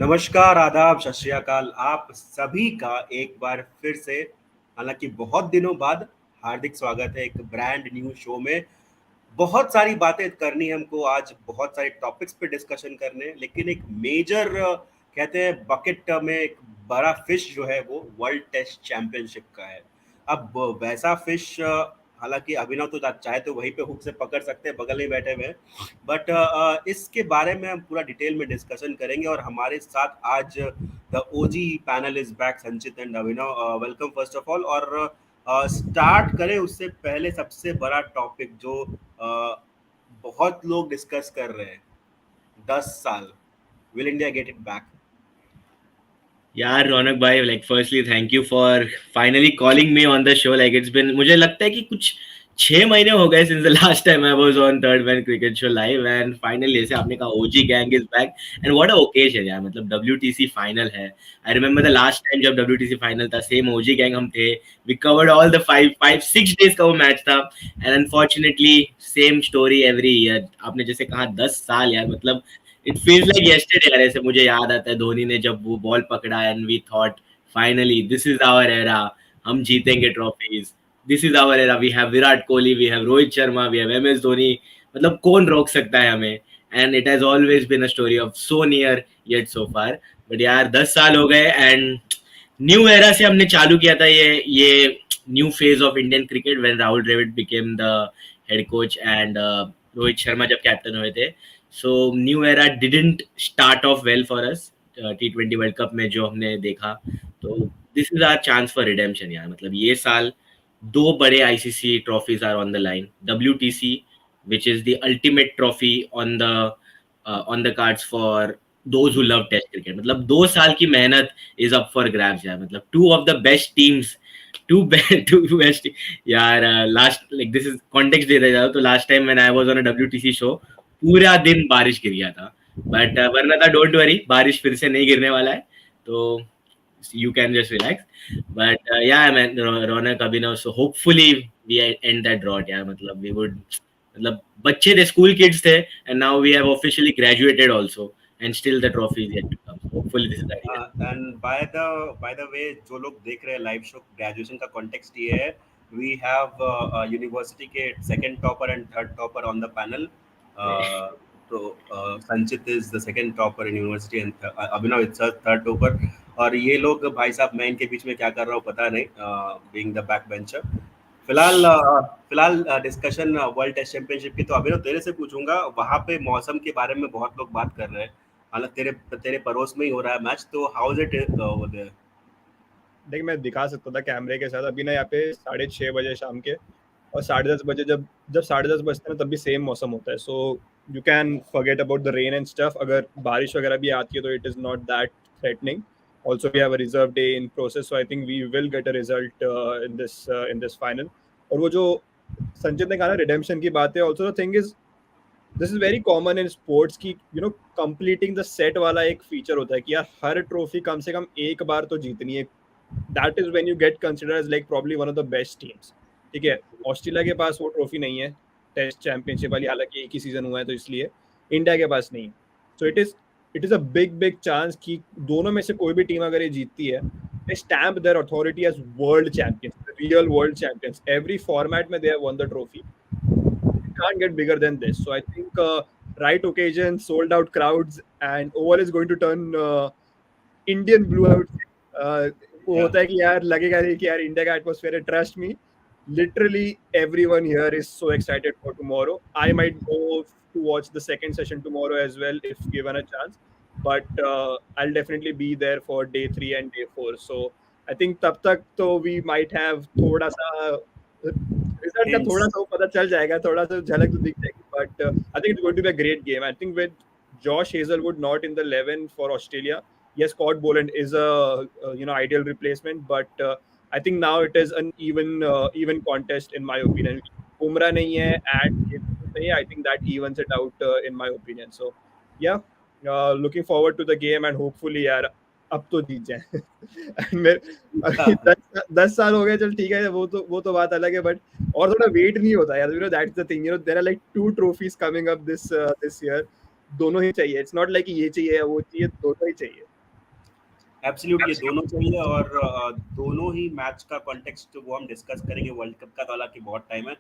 नमस्कार, आदाब, सत श्री अकाल। आप सभी का एक बार फिर से, हालांकि बहुत दिनों बाद, हार्दिक स्वागत है एक ब्रांड न्यू शो में। बहुत सारी बातें करनी है हमको आज, बहुत सारे टॉपिक्स पे डिस्कशन करने हैं, लेकिन एक मेजर कहते हैं बकेट में एक बड़ा फिश जो है वो वर्ल्ड टेस्ट चैंपियनशिप का है। अब वैसा फिश, हालांकि अभिनव तो चाहे तो वहीं पे हुक से पकड़ सकते हैं, बगल में बैठे हुए हैं। बट इसके बारे में हम पूरा डिटेल में डिस्कशन करेंगे और हमारे साथ आज the OG panel is back, Sanchit and Abhinav. Welcome first of all. और स्टार्ट करें उससे पहले सबसे बड़ा टॉपिक जो बहुत लोग डिस्कस कर रहे हैं, 10 साल, will India get it back? यार रौनक भाई, like firstly thank you for finally calling me on the show. Like it's been, मुझे लगता है कि कुछ 6 महीने हो गए since the last time I was on third man cricket show live, and finally जैसे आपने कहा OG gang is back. And what a occasion यार, मतलब डब्ल्यूटीसी फाइनल है। I remember the last time जब डब्ल्यूटीसी फाइनल था, same OG gang हम थे। We covered all the 5 6 days का वो मैच था। And unfortunately same story every year. आपने जैसे कहा 10 साल यार, मतलब इट फील्स लाइक यस्टरडे यार। ऐसे मुझे याद आता है धोनी ने जब वो बॉल पकड़ा and we thought finally this is our era, हम जीतेंगे trophies, this is our era, we have Virat Kohli, we have Rohit Sharma, we have MS Dhoni. मतलब कौन रोक सकता है हमें? And it has always been a story of so near yet so far. But यार 10 साल हो गए एंड न्यू एरा से हमने चालू किया था ये new phase of Indian cricket when Rahul Dravid became the head coach and Rohit Sharma जब कैप्टन हुए थे। So new era didn't start off well for us T20 world cup में जो हमने देखा। तो this is our chance for redemption यार। मतलब ये साल दो बड़े ICC trophies are on the line. WTC which is the ultimate trophy on the cards for those who love test cricket. मतलब 2 साल की मेहनत इज अप फॉर ग्रैब्स यार। मतलब two of the best teams, two best यार। Last like this is context दे रहा तो last time when I was on a WTC show पूरा दिन बारिश गिर गया था। बट वरना था डोंट वरी, बारिश फिर से नहीं गिरने वाला है, तो you can just relax. But yeah, man, Raunak Abhinav, so hopefully we end that drought यार। मतलब we would, मतलब बच्चे थे, स्कूल किड्स थे, and now we have officially graduated also, and still the trophy is yet to come. So hopefully this is the idea. And by the way, जो लोग देख रहे हैं लाइव शो, ग्रेजुएशन का कॉन्टेक्स्ट ये है, we have university के second topper and third topper on the panel. तो संचित is the second topper in university and Abhinav is third topper. और ये लोग, भाई साहब, मैं इनके बीच में क्या कर रहा हूँ पता नहीं, बीइंग द बैक बेंचर। फिलहाल डिस्कशन वर्ल्ड टेस्ट चैंपियनशिप की तो अभिनव तेरे से पूछूंगा। वहां पे मौसम के बारे में बहुत लोग बात कर रहे हैं, हालांकि तेरे तेरे पड़ोस में ही हो रहा है मैच, तो how is it over there? देख, मैं दिखा सकता था कैमरे के साथ अभी ना, यहाँ पे 6:30 बजे शाम के, और 10:30 बजे जब जब 10:30 बजते हैं तब भी सेम मौसम होता है। So you can forget about the rain and stuff. अगर बारिश वगैरह भी आती है तो it is not that threatening. Also we have a reserve day in process, so I think we will get a result in this final. और वो जो संचित ने कहा ना रिडेम्पशन की बात है, also the thing is this is very common in sports की कंप्लीटिंग द सेट वाला एक फीचर होता है कि यार हर ट्रॉफी कम से कम एक बार तो जीतनी है। That is when you get considered as like probably one of the best teams. ठीक है, ऑस्ट्रेलिया के पास वो ट्रॉफी नहीं है टेस्ट चैंपियनशिप वाली, हालांकि एक ही सीजन हुआ है तो इसलिए इंडिया के पास नहीं। So it is a big chance कि दोनों में से कोई भी टीम अगर ये जीतती है, they stamp their authority as world champions, the real world champions. Every format में they have won the trophy. It can't get bigger than this. So I think right occasion, sold out crowds, and oval is going to turn Indian blue out. वो होता है कि यार लगेगा नहीं कि यार इंडिया का एटमॉस्फेयर है। Trust me, literally everyone here is so excited for tomorrow. I might go to watch the second session tomorrow as well if given a chance, but I'll definitely be there for day 3 and day 4. So I think तब तक तो we might have थोड़ा सा result का थोड़ा सा पता चल जाएगा, थोड़ा सा झलक तो दिख जाएगी। But I think it's going to be a great game. I think with Josh Hazelwood not in the 11 for Australia, yes, Scott Boland is a ideal replacement, but I think now it is an even contest in my opinion. Umrah nahi hai and nahi hai, I think that evens it out in my opinion. So yeah, looking forward to the game and hopefully यार अब तो जीत जाए। मेरे 10 साल हो गए, चल ठीक है, वो तो बात अलग है, बट और थोड़ा वेट नहीं होता यार। that's the thing, there are like 2 trophies coming up this year. दोनों ही चाहिए। It's not like ये चाहिए या वो चाहिए, दोनों ही चाहिए। एब्सोल्युटली दोनों चाहिए, और दोनों ही मैच का कॉन्टेक्स्ट वो हम डिस्कस करेंगे वर्ल्ड कप का, तो हालांकि बहुत टाइम है।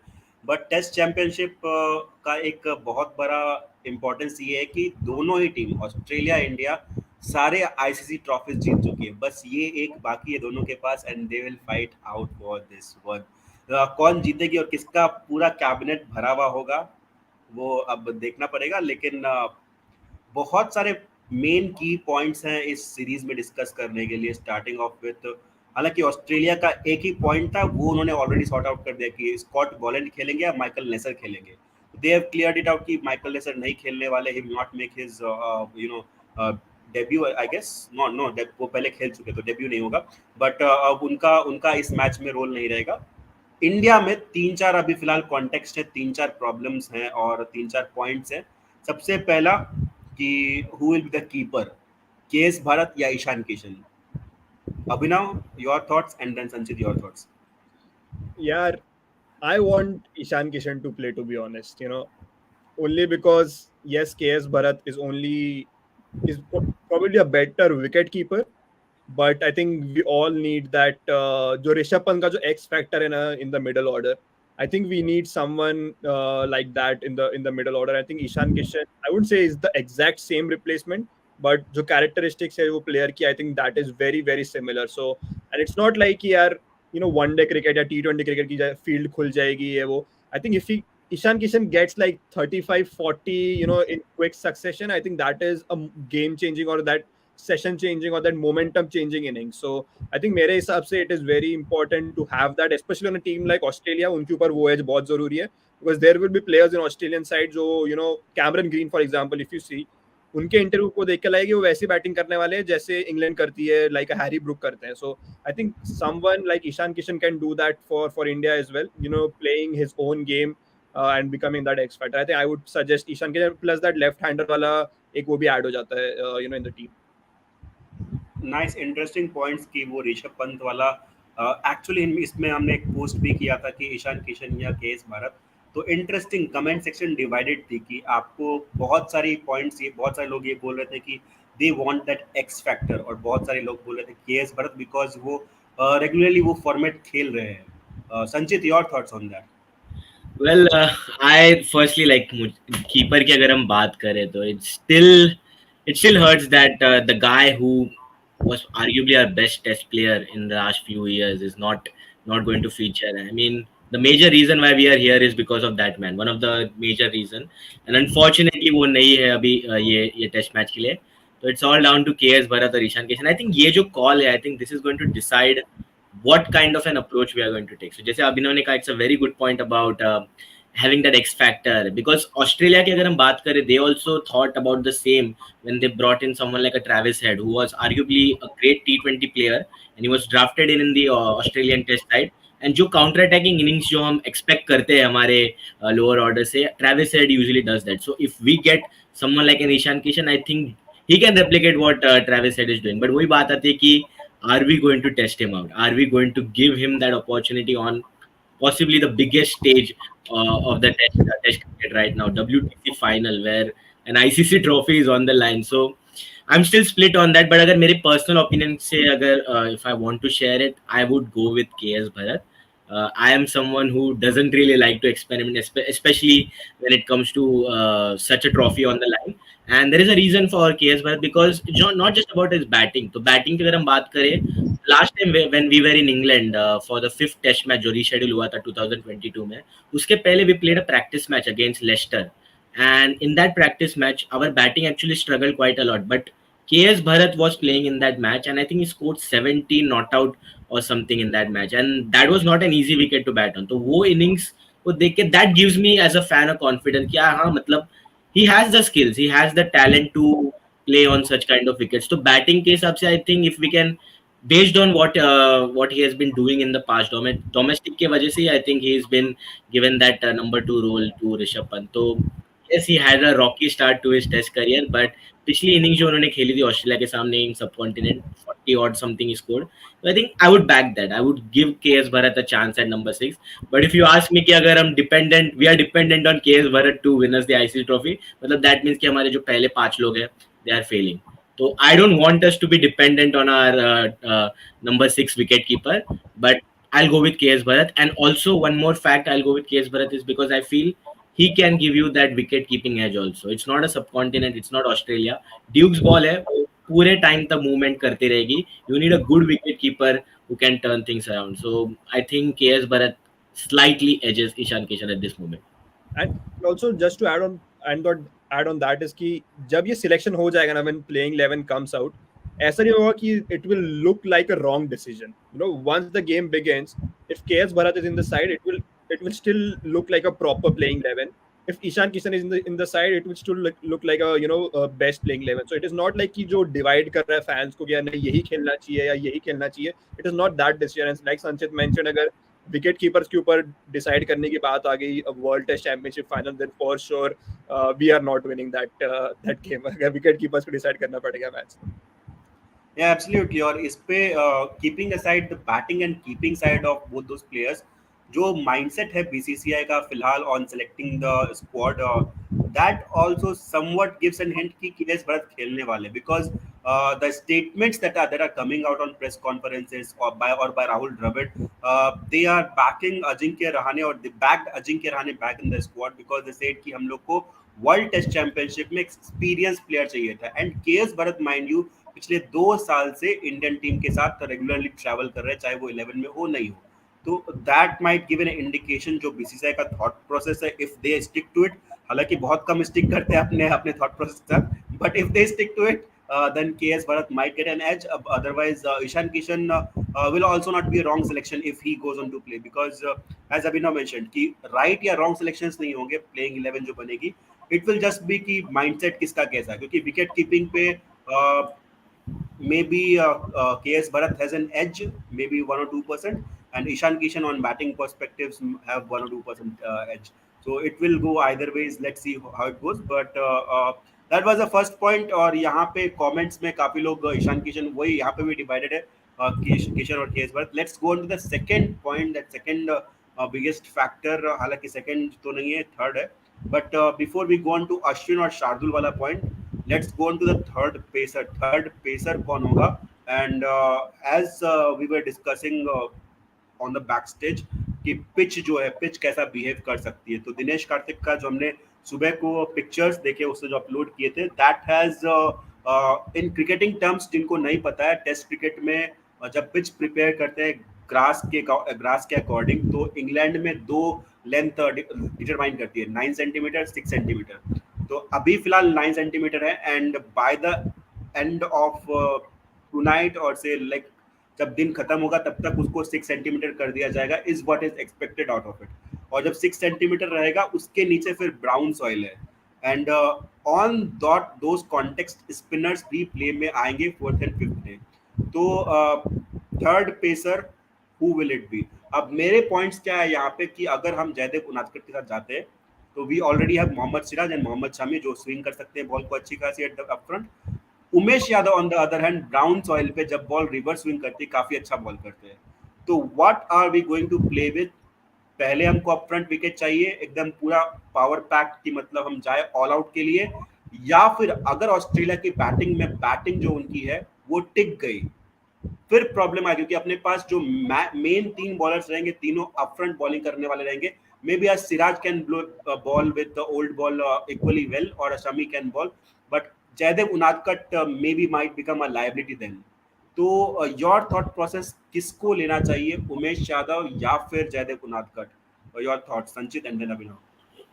बट टेस्ट चैंपियनशिप का एक बहुत बड़ा इम्पोर्टेंस ये है कि दोनों ही टीम, ऑस्ट्रेलिया इंडिया, सारे आईसीसी ट्रॉफीज जीत चुकी है, बस ये एक बाकी है दोनों के पास, and they will fight out for this one. कौन जीतेगी और किसका पूरा कैबिनेट भरा हुआ होगा वो अब देखना पड़ेगा, लेकिन बहुत सारे मेन की पॉइंट्स हैं इस सीरीज में डिस्कस करने के लिए, स्टार्टिंग ऑफ विथ, हालांकि ऑस्ट्रेलिया का एक ही पॉइंट था, वो उन्होंने ऑलरेडी सॉर्ट आउट कर दिया कि स्कॉट बॉलैंड खेलेंगे या माइकल नेसर खेलेंगे। They have cleared it out कि माइकल नेसर नहीं खेलने वाले, he will not make his debut, I guess. No no, वो पहले खेल चुके तो डेब्यू नहीं होगा, बट अब उनका उनका इस मैच में रोल नहीं रहेगा। इंडिया में तीन चार अभी फिलहाल कॉन्टेक्स्ट है, तीन चार प्रॉब्लम्स हैं और तीन चार पॉइंट्स हैं। सबसे पहला कि who will be the keeper, KS Bharat या Ishan Kishan? Abhinav, your thoughts, and then Sanchit, your thoughts. यार, I want Ishan Kishan to play, to be honest, only because yes, KS Bharat is probably a better wicket keeper, but I think we all need that jo Rishabh Pant ka jo X factor in the middle order. I think we need someone like that in the middle order. I think Ishan Kishan, I wouldn't say is the exact same replacement, but jo characteristics hai wo player ki, I think that is very very similar. So, and it's not like yaar one day cricket या T20 cricket की field खुल जाएगी ये वो. I think if Ishan Kishan gets like 35-40 in quick succession, I think that is a game changing or that session changing or that momentum changing inning. So I think मेरे हिसाब से it is very important to have that, especially on a team like Australia. उनके ऊपर वो edge बहुत जरूरी है, because there will be players in Australian side जो Cameron Green for example, if you see उनके इंटरव्यू को देख के लगेगा वो वैसी बैटिंग करने वाले हैं जैसे इंग्लैंड करती है, लाइक हैरी ब्रुक करते हैं. So I think someone like Ishan Kishan can do that for India as well, playing his own game and becoming that X factor. I think I would suggest Ishan Kishan, plus that left hander वाला एक वो भी add हो जाता है in the team. Nice, interesting points की वो ऋषभ पंत वाला. एक्चुअली इसमें हमने एक पोस्ट भी किया था कि ईशान किशन या केएस भारत, तो इंटरेस्टिंग कमेंट सेक्शन डिवाइडेड थी कि आपको बहुत सारी पॉइंट्स, ये बहुत सारे लोग ये बोल रहे थे कि they want that X factor, और बहुत सारे लोग बोल रहे थे केएस भारत बिकॉज वो रेगुलरली वो फॉर्मेट खेल रहे हैं. संचित, your thoughts on that? Well, I firstly like keeper की अगर हम बात करें तो it still hurts that the guy who was arguably our best test player in the last few years is not going to feature. I mean, the major reason why we are here is because of that man. One of the major reason, and unfortunately वो नहीं है अभी ये test match के लिए. So it's all down to KS Bharat और Ishan Kishan. I think ये जो call है, I think this is going to decide what kind of an approach we are going to take. So जैसे अभिनव ने कहा, it's a very good point about having that X factor, because Australia की अगर हम बात करें, they also thought about the same when they brought in someone like a Travis Head, who was arguably a great T20 player, and he was drafted in the Australian test side. And जो counter attacking innings जो हम expect करते हैं हमारे lower order से, Travis Head usually does that. So if we get someone like an Ishan Kishan, I think he can replicate what Travis Head is doing. But वही बात आती है कि are we going to test him out? Are we going to give him that opportunity on possibly the biggest stage of the test cricket right now, WTC final, where an ICC trophy is on the line? So I'm still split on that. But अगर मेरे personal opinion से अगर if I want to share it, I would go with KS Bharat. I am someone who doesn't really like to experiment, especially when it comes to such a trophy on the line. And there is a reason for KS Bharat, because not just about his batting. तो batting की अगर हम बात करें, last time when we were in England for the 5th test match जो reschedule हुआ था 2022 में, उसके पहले we played a practice match against Leicester, and in that practice match our batting actually struggled quite a lot. But KS Bharat was playing in that match, and I think he scored 17 not out or something in that match, and that was not an easy wicket to bat on. तो वो innings को देख के that gives me as a fan a confidence कि हाँ, मतलब he has the skills, he has the talent to play on such kind of wickets. So batting के हिसाब से I think if we can, based on what he has been doing in the past domestic के वजह से, I think he has been given that number 2 role to Rishabh Pant. तो yes, he had a rocky start to his test career, but पिछली inning जो उन्होंने खेली थी Australia के सामने इन सब continent, 40 odd something he scored. So I think I would back that. I would give KS Bharat a chance at number 6. But if you ask me कि अगर हम we are dependent on KS Bharat to win us the ICC trophy, मतलब that means कि हमारे जो पहले 5 लोग हैं, they are failing. So I don't want us to be dependent on our number 6 wicket keeper, but I'll go with KS Bharat. And also one more fact I'll go with KS Bharat is because I feel he can give you that wicket keeping edge also. It's not a subcontinent, it's not Australia. Duke's ball है, वो पूरे time तक movement करती रहेगी. You need a good wicket keeper who can turn things around. So I think KS Bharat slightly edges Ishan Kishan at this moment. And also just to add on that is कि जब ये selection हो जाएगा ना, when playing 11 comes out, ऐसा नहीं होगा कि it will look like a wrong decision. You know, once the game begins, if KS Bharat is in the side, it will still look like a proper playing 11. If Ishan Kishan is in the side, it will still look like a best playing 11. So it is not like कि जो divide कर रहा है fans को कि यार नहीं यही खेलना चाहिए या यही खेलना चाहिए. It is not that decision. And like Sanchit mentioned, अगर विकेट कीपर्स के ऊपर डिसाइड करने की बात आ गई world test championship final, then for sure we are not winning that game अगर विकेट कीपर्स को डिसाइड करना पड़ेगा मैच. Yeah, absolutely. और इस पे keeping aside the batting and keeping side of both those players, जो माइंडसेट है BCCI का फिलहाल on selecting the squad, that also somewhat gives an hint कि केएस भरत खेलने वाले, because the statements that are coming out on press conferences or by Rahul Dravid, they are backing Ajinkya Rahane, or they backed Ajinkya Rahane back in the squad because they said कि हम लोग को world test championship में experience player चाहिए था. And KS Bharat mind you पिछले 2 साल से इंडियन टीम के साथ रेगुलरली ट्रैवल कर रहे हैं, चाहे वो 11 में हो नहीं हो. तो that might give an indication जो बीसीसीआई का थॉट प्रोसेस है, if they stick to it. हालांकि बहुत कम स्टिक करते हैं अपने थॉट प्रोसेस के साथ, but if they stick to it, then KS Bharat might get an edge. Otherwise, Ishan Kishan will also not be a wrong selection if he goes on to play, because as Abhinav mentioned कि right या wrong selections नहीं होंगे playing 11 जो बनेगी. It will just be कि mindset किसका कैसा, क्योंकि wicket keeping पे maybe KS Bharat has an edge, maybe 1 or 2%, and Ishan Kishan on batting perspectives have 1 or 2% edge. So it will go either ways. Let's see how it goes. But that was the first point. और यहाँ पे comments में काफी लोग ईशान किशन, वही यहाँ पे भी डिवाइडेड है किशन और KS Bharat. Let's go on to the second point, that second biggest factor. हालांकि सेकंड तो नहीं है, थर्ड है. But before we go on to Ashwin और शार्दुल वाला point, let's go on to the third pacer. Third pacer कौन होगा? And as we were discussing on the back stage कि पिच जो है, पिच कैसा बिहेव कर सकती है. तो दिनेश कार्तिक का जो हमने सुबह को पिक्चर्स देखे, उससे जो अपलोड किए थे, that has in cricketing terms, जिनको नहीं पता है, टेस्ट क्रिकेट में जब पिच प्रिपेयर करते हैं ग्रास के अकॉर्डिंग, तो इंग्लैंड में 2 लेंथ डिटरमाइन करती है, 9 सेंटीमीटर, 6 सेंटीमीटर. तो अभी फिलहाल 9 सेंटीमीटर है, and by the end of tonight, और से लाइक जब दिन खत्म होगा तब तक उसको 6 सेंटीमीटर कर दिया जाएगा, is what is expected out of it. और जब 6 सेंटीमीटर रहेगा, उसके नीचे फिर ब्राउन सॉइल है. And on those context spinners भी प्ले में आएंगे 4th and 5th डे. तो third pacer who will it be? अब मेरे पॉइंट्स क्या है यहाँ पे कि अगर हम जयदेव उनादकर के साथ जाते हैं तो we already have Mohammed Siraj and Mohammed Shami, जो स्विंग कर सकते हैं बॉल को अच्छी खासी at the up front. Umesh Yadav on the other hand brown soil पे जब बॉल रिवर्स स्विंग करती है, काफी अच्छा बॉल करते हैं. तो what are we going to play with? पहले हमको अप फ्रंट विकेट चाहिए एकदम पूरा पावर पैक, की मतलब हम जाए ऑल आउट के लिए, या फिर अगर ऑस्ट्रेलिया की बैटिंग जो उनकी है वो टिक गई, फिर प्रॉब्लम आएगी, क्योंकि अपने पास जो मेन 3 बॉलर्स रहेंगे, तीनों अप फ्रंट बॉलिंग करने वाले रहेंगे. Maybe Siraj can bowl ball with the old ball equally well, और Shami can bowl, but Jaydev Unadkat maybe might become a liability then. तो योर थॉट प्रोसेस, किसको लेना चाहिए, उमेश यादव या फिर Jaydev Unadkat? Your thought Sanchit and then Abhinav.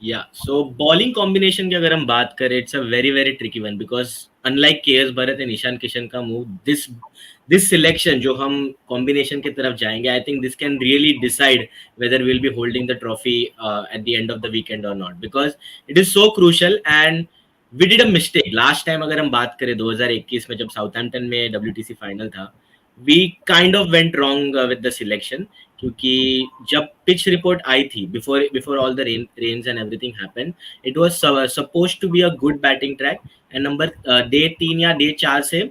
Yeah, so bowling combination की अगर हम बात करें, it's a very very tricky one because unlike KS Bharat and Ishan Kishan का move, this selection जो हम combination की तरफ जाएंगे, I think this can really decide whether we'll be holding the trophy at the end of the weekend or not, because it is so crucial. And we did a mistake last time. अगर हम बात करें 2021 में जब Southampton में WTC final था, we kind of went wrong with the selection, क्योंकि जब पिच रिपोर्ट आई थी before all the rains and everything happened, it was supposed to be a good batting track, and number day 3 या day 4 से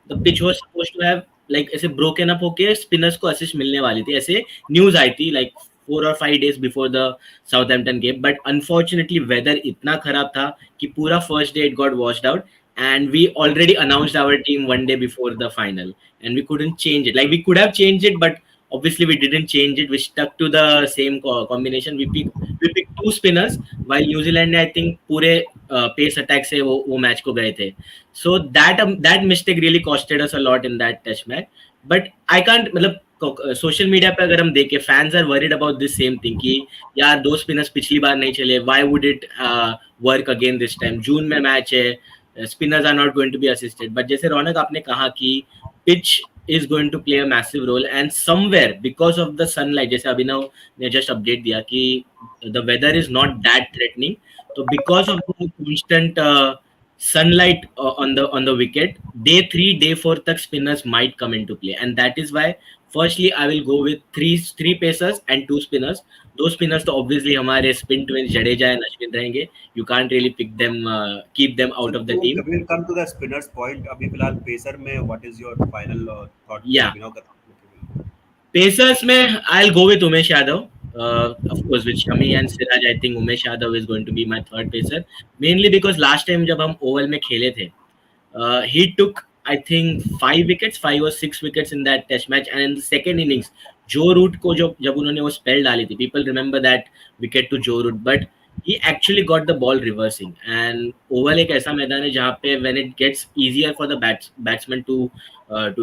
the pitch was supposed to have like ऐसे broken up होके spinners को assist मिलने वाली थी, ऐसे news आई थी like 4 or 5 days before the Southampton game. But unfortunately weather इतना खराब था कि पूरा first day it got washed out. and we already announced our team one day before the final, and we couldn't change it. Like, we could have changed it, but obviously we didn't change it. We stuck to the same combination. We picked two spinners, while New Zealand ने I think पूरे pace attack से वो match को गए थे. So that mistake really costed us a lot in that test match. But I can't, मतलब social media पे अगर हम देखें, fans are worried about this same thing कि यार दो स्पिनर्स पिछली बार नहीं चले, why would it work again this time, जून में मैच है, spinners are not going to be assisted. But जैसे रौनक आपने कहा कि pitch is going to play a massive role, and somewhere because of the sunlight, जैसे अभिनव ने just update दिया कि the weather is not that threatening, तो because of the constant sunlight on the wicket, day 3 day 4 तक spinners might come into play, and that is why firstly I will go with three pacers and two spinners. दो spinners तो obviously हमारे spin twins Jadeja and Ashwin रहेंगे. You can't really pick them, keep them So out of the to team. we'll come to the spinners point. अभी फिलहाल pacer में what is your final thought? Yeah, अभिनव का thought. Pacers में I'll go with Umesh Yadav. Of course, with Shami and Siraj, I think Umesh Yadav is going to be my third pacer. Mainly because last time जब हम Oval में खेले थे, he took I think 5 wickets, 5 or 6 wickets in that test match. And in the second innings, Joe Root को जब उन्होंने वो spell डाली थी, people remember that wicket to Joe Root, but he actually got the ball reversing. And oval एक ऐसा मैदान है जहाँ पे when it gets easier for the batsman to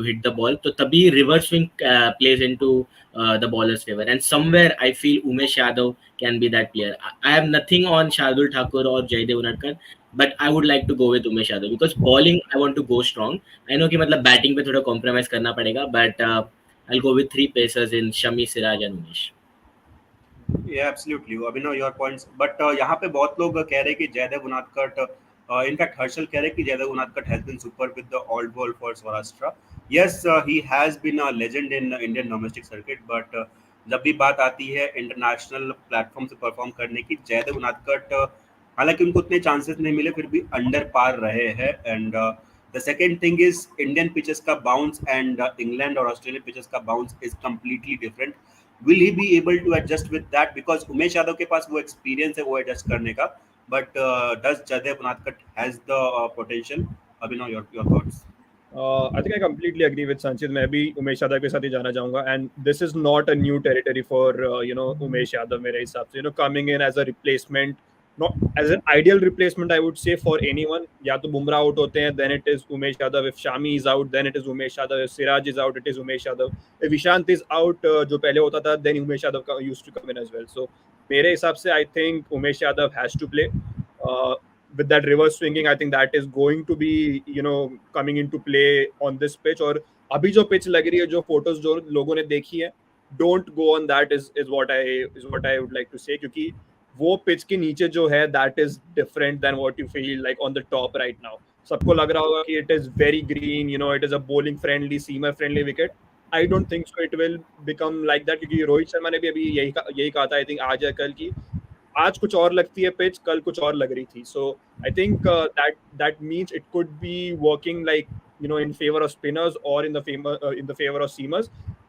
hit the ball, तो तभी reverse swing plays into the bowler's favor. And somewhere I feel Umesh Yadav can be that player. I have nothing on Shardul Thakur or Jaydev Unadkar, but I would like to go with Umesh Yadav because bowling I want to go strong. I know कि मतलब batting पे थोड़ा compromise करना पड़ेगा, but I'll go with three pacers in Shami, Siraj and Umesh. Yeah, absolutely. Abhinav your points. But यहाँ पे बहुत लोग कह रहे हैं कि जयदेव उनादकट, इनफैक्ट हर्षल कह रहे हैं कि Jaydev Unadkat has been super with the all ball for Saurashtra. Yes, he has been a legend in Indian domestic circuit, but जब भी बात आती है इंटरनेशनल प्लेटफॉर्म से परफॉर्म करने की, जयदेव उनादकट हालांकि उनको उतने चांसेस नहीं मिले फिर भी अंडर पार रहे हैं. And the second thing is Indian pitches का बाउंस एंड इंग्लैंड और ऑस्ट्रेलियन पिचेस का bounce is completely different. will he be able to adjust with that, because Umesh Yadav के पास वो एक्सपीरियंस है वो एडजस्ट करने का, but does Jaydev Unadkat has the potential? Abhinav, your thoughts? I think I completely agree with Sanchit. मैं भी उमेश यादव के साथ ही जाना चाहूंगा, and this is not a new territory for Umesh Yadav मेरे हिसाब से. Coming in as a replacement, not as an ideal replacement, I would say, for anyone. या तो बुमराह आउट होते हैं, then it is Umesh Yadav. If Shami is out, then it is Umesh Yadav. If Siraj is out, it is Umesh Yadav. If Ishant is out, जो पहले होता था, then Umesh Yadav used to come in as well. So मेरे हिसाब से I think Umesh Yadav has to play. With that reverse swinging, I think that is going to be coming into play on this pitch. और अभी जो pitch लग रही है, जो photos जो लोगों ने देखी है, don't go on that is what I would like to say, क्योंकि वो pitch के नीचे जो है, that is different than what you feel like on the top right now. सबको लग रहा होगा कि it is very green, it is a bowling friendly, seamer friendly wicket. I don't think so it will become like that, क्योंकि रोहित शर्मा ने भी अभी यही कहा था, I think आज या कल की, आज कुछ और लगती है पिच, कल कुछ और लग रही थी. So I think that means it could be working like in favor of spinners or in the favor of seamers.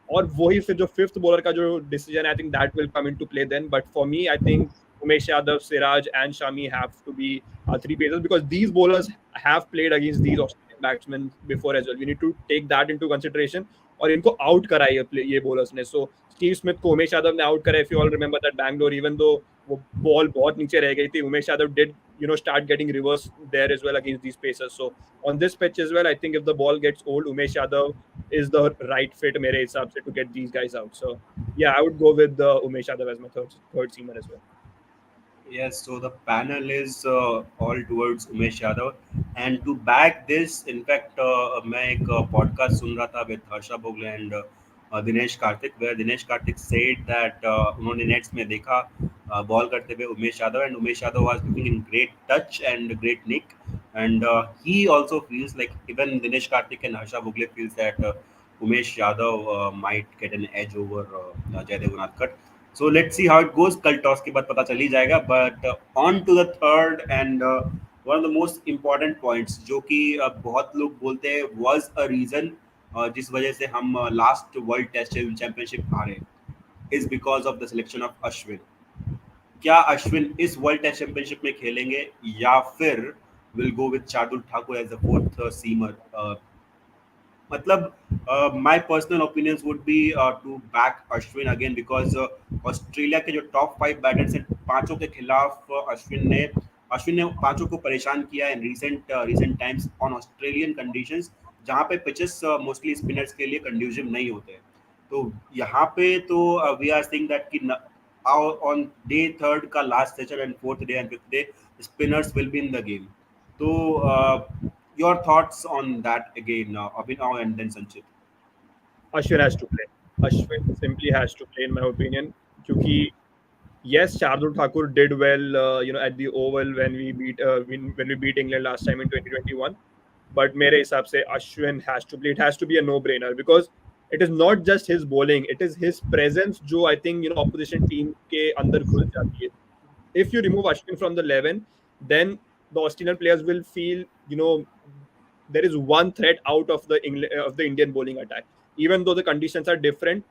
और वही फिर जो फिफ्थ बॉलर का जो decision, I think that will come into play then. But for me, I think Umesh Yadav, Siraj and Shami have to be three pacers, because these bowlers have played against these Australian batsmen before as well. We need to take that into consideration. और इनको out करा ये bowlers ने. सो Steve Smith को उमेश यादव ने out करा. If you all remember that Bangalore, even though वो ball बहुत नीचे रह गई थी, Umesh Yadav did start getting reverse there as well against these pacers. So on this pitch as well, I think if the ball gets old, Umesh Yadav is the right fit मेरे हिसाब से to get these guys out. So yeah, I would go with Umesh Yadav as my third seamer as well. Yes, so the panel is all towards Umesh Yadav, and to back this, in fact, मैं एक podcast सुन रहा था with Harsha Bogle and Dinesh Karthik, where Dinesh Karthik said that उन्होंने nets में देखा ball करते हुए Umesh Yadav, and Umesh Yadav was looking in great touch and great nick, and he also feels like, even Dinesh Karthik and Harsha Bogle feels that Umesh Yadav might get an edge over Jaydev Unadkat. So let's see how it goes. कल toss के बाद पता चल ही जाएगा. But on to the third and one of the most important points, जो कि बहुत लोग बोलते हैं was a reason जिस वजह से हम लास्ट वर्ल्ड टेस्ट चैंपियनशिप हारे, is because of the selection of Ashwin. क्या अश्विन इस वर्ल्ड टेस्ट चैंपियनशिप में खेलेंगे, या फिर will go with Shardul Thakur as the fourth seamer. My personal opinions would be to back Ashwin again because Australia के जो top 5 batters हैं पांचों के खिलाफ अश्विन ने पांचों को परेशान किया in recent times on Australian conditions, जहां पे पिचेस मोस्टली स्पिनर्स के लिए कंड्यूसिव नहीं होते। तो यहाँ पे तो वी आर सीइंग दैट कि ऑन डे थर्ड का last session and fourth day and fifth day spinners will be in the game. तो your thoughts on that again, Abhinav and then Sanchit. Ashwin has to play. Ashwin simply has to play, in my opinion. Because yes, Shardul Thakur did well, at the Oval when we beat England last time in 2021. But mere hisab se Ashwin has to play. It has to be a no-brainer because it is not just his bowling; it is his presence. Jo I think opposition team ke andar ghul jati hai. If you remove Ashwin from the 11, then the Australian players will feel there is one threat out of the Indian bowling attack. Even though the conditions are different,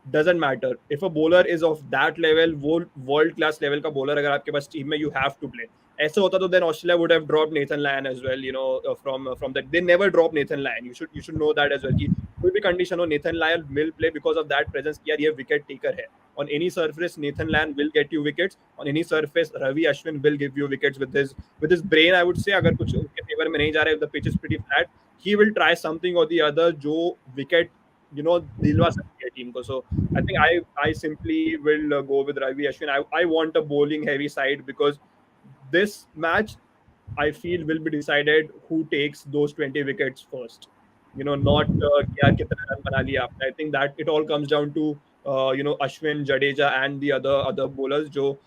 doesn't matter. If a bowler is of that level, world class level का bowler अगर आपके पास team में, you have to play. ऐसा होता तो then Australia would have dropped Nathan Lyon as well. From that they never drop Nathan Lyon. You should know that as well. कि कोई भी condition हो, Nathan Lyon will play because of that presence कि यार ये wicket taker है. On any surface, Nathan Lyon will get you wickets. On any surface, Ravi Ashwin will give you wickets with his brain. I would say अगर कुछ उनके favor में नहीं जा रहा है, if the pitch is pretty flat, he will try something or the other जो wicket दिलवा सकती है टीम को. So I think I simply will go with Ravi Ashwin. I want a bowling heavy side because this match I feel will be decided who takes those 20 wickets first. Not क्या कितना run बना लिया आपने. I think that it all comes down to Ashwin, Jadeja, and the other bowlers. जो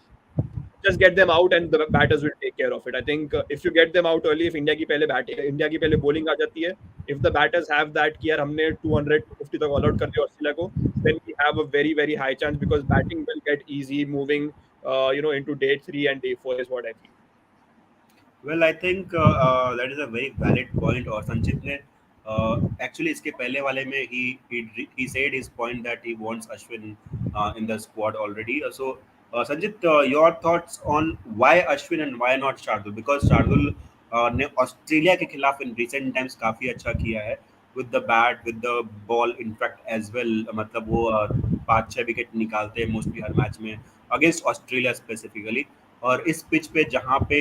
just get them out and the batters will take care of it. I think if you get them out early, if India की पहले bowling आ जाती है, if the batters have that कि यार हमने 200 to 50 तक all out कर दिया ऑस्ट्रेलिया को, then we have a very very high chance because batting will get easy moving into day 3 and day 4 is what I feel. Well, I think that is a very valid point. और संचित ने actually इसके पहले वाले में he said his point that he wants Ashwin in the squad already. So Sanjit, your thoughts on why Ashwin and why not Shardul? Because Shardul ने Australia के खिलाफ in recent times काफी अच्छा किया है with the bat, with the ball, in fact as well. मतलब वो 5-6 wicket निकालते हैं मोस्टली हर मैच में अगेंस्ट ऑस्ट्रेलिया स्पेसिफिकली. और इस पिच पे जहाँ पे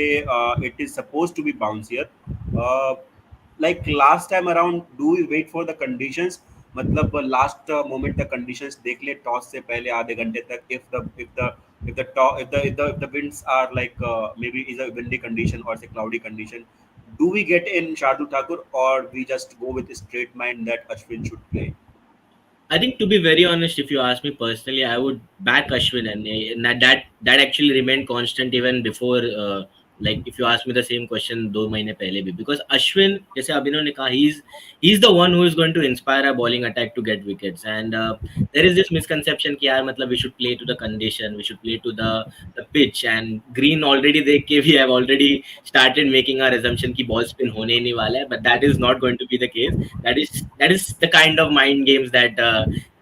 it is suppose to be bouncier, like last time around, do we wait for the conditions? मतलब लास्ट मोमेंट तक कंडीशंस देख ले टॉस से पहले आधे घंटे तक. if the winds are like maybe is a windy condition or say cloudy condition, do we get in Shardul Thakur or we just go with a straight mind that Ashwin should play? I think, to be very honest, if you ask me personally, I would back Ashwin, and that actually remained constant even before. Like if you ask me the same question 2 महीने पहले भी, because Ashwin, जैसे अभिनव ने कहा, he's the one who is going to inspire a bowling attack to get wickets. And there is this misconception कि यार मतलब we should play to the condition, we should play to the pitch, and green already देख के we have already started making our assumption कि ball spin होने ही नहीं वाला है, but that is not going to be the case. That is the kind of mind games that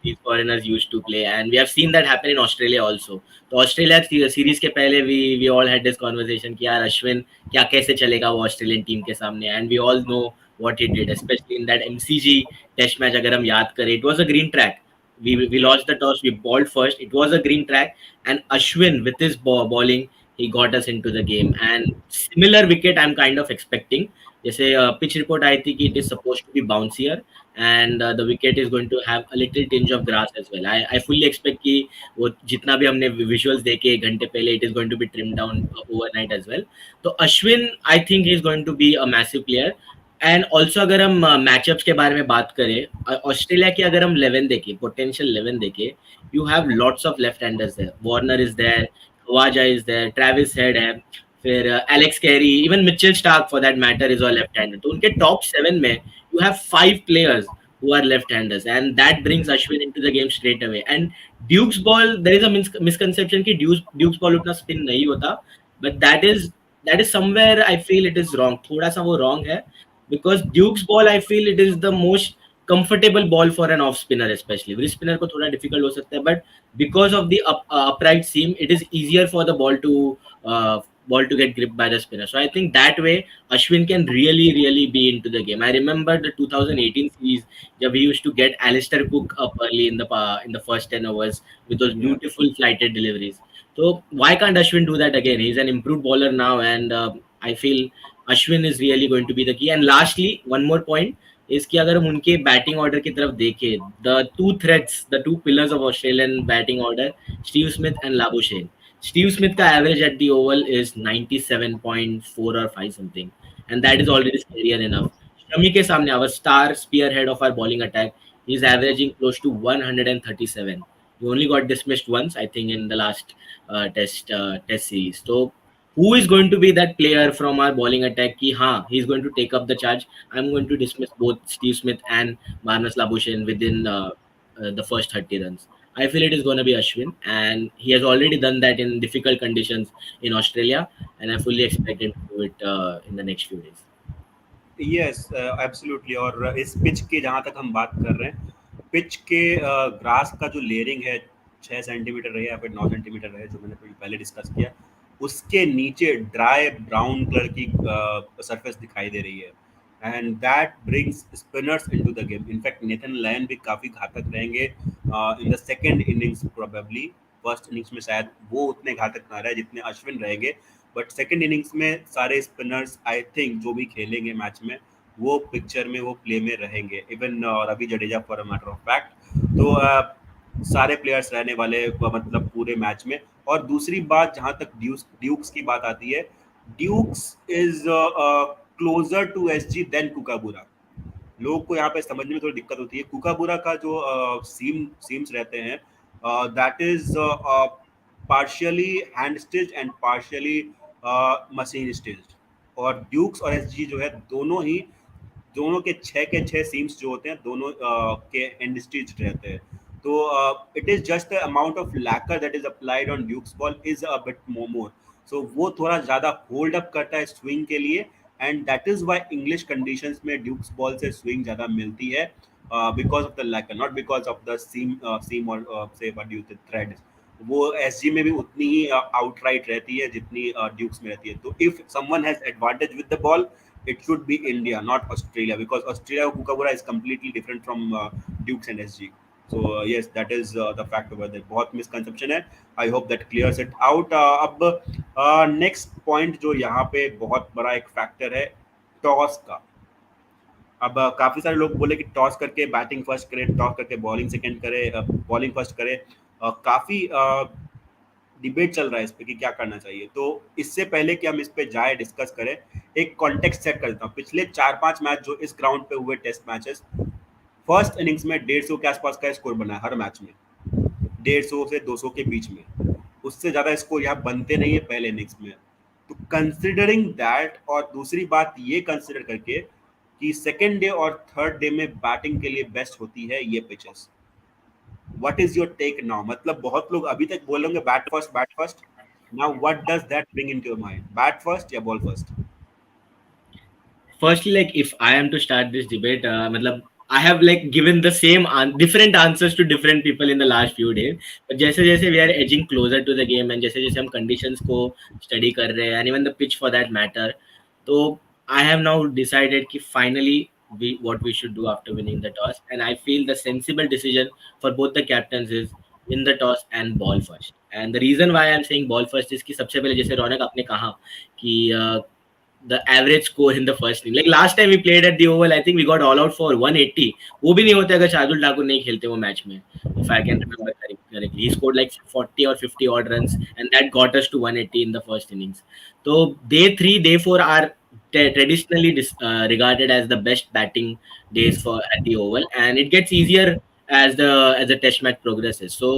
these foreigners used to play, and we have seen that happen in Australia also. तो Australia series के पहले we all had this conversation कि यार अश्विन क्या कैसे चलेगा वो Australian team के सामने, and we all know what he did, especially in that MCG test match. अगर हम याद करें, it was a green track. We lost the toss, we bowled first, it was a green track, and Ashwin with his bowling he got us into the game. And similar wicket I'm kind of expecting. जैसे pitch report आई थी कि it is supposed to be bouncier and the wicket is going to have a little tinge of grass as well. I fully expect कि वो जितना भी हमने visuals देखे एक घंटे पहले, it is going to be trimmed down overnight as well. तो Ashwin, I think he is going to be a massive player. And also अगर हम मैचअप्स के बारे में बात करें, ऑस्ट्रेलिया की अगर हम 11 देखें, पोटेंशियल 11 देखें, you have lots of left handers there. Warner is there, Khawaja is there, Travis Head है, फिर Alex Carey, even Mitchell Starc for that matter is all left hander. तो उनके टॉप 7 में you have 5 players who are left-handers, and that brings Ashwin into the game straight away. And Duke's ball, there is a misconception कि Duke's ball उतना spin नहीं होता, but that is somewhere I feel it is wrong. थोड़ा सा वो wrong है, because Duke's ball I feel it is the most comfortable ball for an off spinner, especially wrist spinner को थोड़ा difficult हो सकता है, but because of the upright seam, it is easier for the ball to ball to get gripped by the spinner. So I think that way Ashwin can really be into the game. I remember the 2018 series where we used to get Alistair Cook up early in the first 10 overs with those Yeah. beautiful flighted deliveries. So why can't Ashwin do that again? He's an improved bowler now, and I feel Ashwin is really going to be the key. And lastly, one more point is कि अगर हम उनके batting order की तरफ देखें, the two pillars of Australian batting order, Steve Smith and Labuschagne. Steve Smith ka average at the oval is 97.4 or 5 something, and that is already scarier enough. Shami ke samne, our star spearhead of our bowling attack, he's averaging close to 137. He only got dismissed once, I think, in the last test series. So who is going to be that player from our bowling attack? Ki ha, he's going to take up the charge. I'm going to dismiss both Steve Smith and Marnus Labuschagne within the first 30 runs. I feel it is going to be Ashwin, and he has already done that in difficult conditions in Australia, and I fully expect him to do it in the next few days. Yes absolutely. और इस pitch की जहाँ तक हम बात कर रहे हैं, पिच के ग्रास का जो लेयरिंग है 6 सेंटीमीटर रहे या फिर 9 सेंटीमीटर रहे, जो मैंने पहले डिस्कस किया, उसके नीचे ड्राई ब्राउन कलर की सरफेस दिखाई दे रही है, and that brings spinners into the game. In fact Nathan Lyon भी काफ़ी घातक रहेंगे in the second innings probably. First innings में शायद वो उतने घातक ना रहे जितने अश्विन रहेंगे, बट सेकेंड इनिंग्स में सारे स्पिनर्स आई थिंक जो भी खेलेंगे मैच में वो पिक्चर में, वो प्ले में रहेंगे, even Ravi Jadeja for a matter of fact. तो सारे प्लेयर्स रहने वाले मतलब पूरे मैच में। और दूसरी बात, जहाँ तक ड्यूक्स की बात आती है, Dukes is closer to SG than Kookaburra. लोगों को यहाँ पे समझने में थोड़ी दिक्कत होती है। कुकाबुरा का जो सीम्स रहते हैं, that is partially hand stitched and partially machine stitched, और ड्यूक्स और एसजी जो है दोनों के 6 सीम्स जो होते हैं दोनों के हैंड स्टिच्ड रहते हैं। तो it is just the amount of lacquer that is applied on Dukes ball is a bit more, so वो थोड़ा ज़्यादा होल्ड अप करता है स्विंग के लिए, and that is why English conditions में ड्यूक्स बॉल से स्विंग ज़्यादा मिलती है, because of the lacquer, not because of the seam और से व्हाट यू थ्रेड। वो एसजी में भी उतनी ही आउटराइट रहती है जितनी ड्यूक्स में रहती है। तो if someone has advantage with the ball, it should be India, not Australia, because Australia Kookaburra is completely different from Dukes and SG. So yes, that is the fact over there. बहुत misconception है, I hope that clears it out. अब next point जो यहाँ पे बहुत बड़ा एक factor है, टॉस का। अब काफ़ी सारे लोग बोले कि टॉस करके बैटिंग फर्स्ट करे, टॉस करके बॉलिंग सेकंड करे, बॉलिंग फर्स्ट करे। काफ़ी डिबेट चल रहा है इस पे कि क्या करना चाहिए। तो इससे पहले कि हम इस पे जाए डिस्कस करें, एक कॉन्टेक्स्ट सेट करता हूँ। पिछले 4-5 मैच जो इस ग्राउंड पे हुए टेस्ट मैचेस, फर्स्ट इनिंग्स में 150 के आसपास का स्कोर बना है हर मैच में, 150 से 200 के बीच में, उससे ज़्यादा स्कोर यहाँ बनते नहीं है पहले इनिंग्स में। तो कंसिडरिंग दैट, और दूसरी बात ये कंसिडर करके कि सेकेंड डे और थर्ड डे में बैटिंग के लिए बेस्ट होती है ये pitches, what is your take now? मतलब बहुत लोग अभी तक बोलेंगे bat first. Now what does that bring into your mind, bat first या bowl first? Firstly, like if I am to start this debate, matlab, I have like given the same different answers to different people in the last few days. But जैसे जैसे we are edging closer to the game, and जैसे जैसे हम conditions को study कर रहे हैं, and even the pitch for that matter, तो I have now decided कि finally what we should do after winning the toss, and I feel the sensible decision for both the captains is win the toss and ball first. And the reason why I am saying ball first is कि सबसे पहले जैसे रौनक आपने कहा कि the average score in the first inning. Like last time we played at the Oval, I think we got all out for 180. वो भी नहीं होता अगर शार्दुल ठाकुर नहीं खेलते वो मैच में. If I can remember correctly, he scored like 40 or 50 odd runs, and that got us to 180 in the first innings. So day 3, day 4 are traditionally regarded as the best batting days for at the Oval, and it gets easier as the test match progresses. So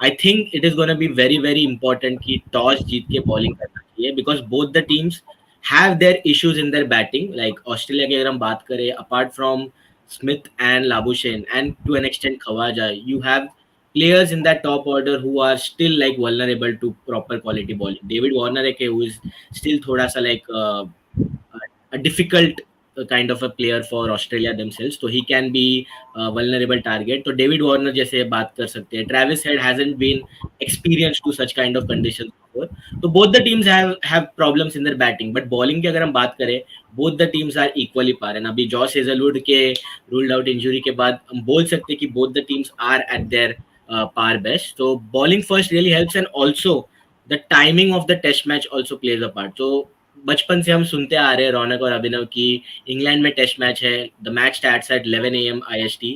I think it is going to be very important कि toss जीत के bowling करना चाहिए, because both the teams have their issues in their batting. Like Australia की अगर हम बात करें, apart from Smith and Labuschagne and to an extent Khawaja, you have players in that top order who are still like vulnerable to proper quality bowling. David Warner who is still thoda sa like a difficult kind of a player for Australia themselves, so he can be a vulnerable target. तो David Warner जैसे बात कर सकते हैं. Travis head hasn't been experienced to such kind of conditions before. तो both the teams have problems in their batting, but bowling की अगर हम बात करें, both the teams are equally par. And अभी जॉस हेजलवुड के ruled out injury के बाद हम बोल सकते हैं कि both the teams are at their par best. So bowling first really helps, and also the timing of the test match also plays a part. So बचपन से हम सुनते आ रहे हैं रौनक और अभिनव की इंग्लैंड में टेस्ट मैच है. The match starts at 11 AM IST.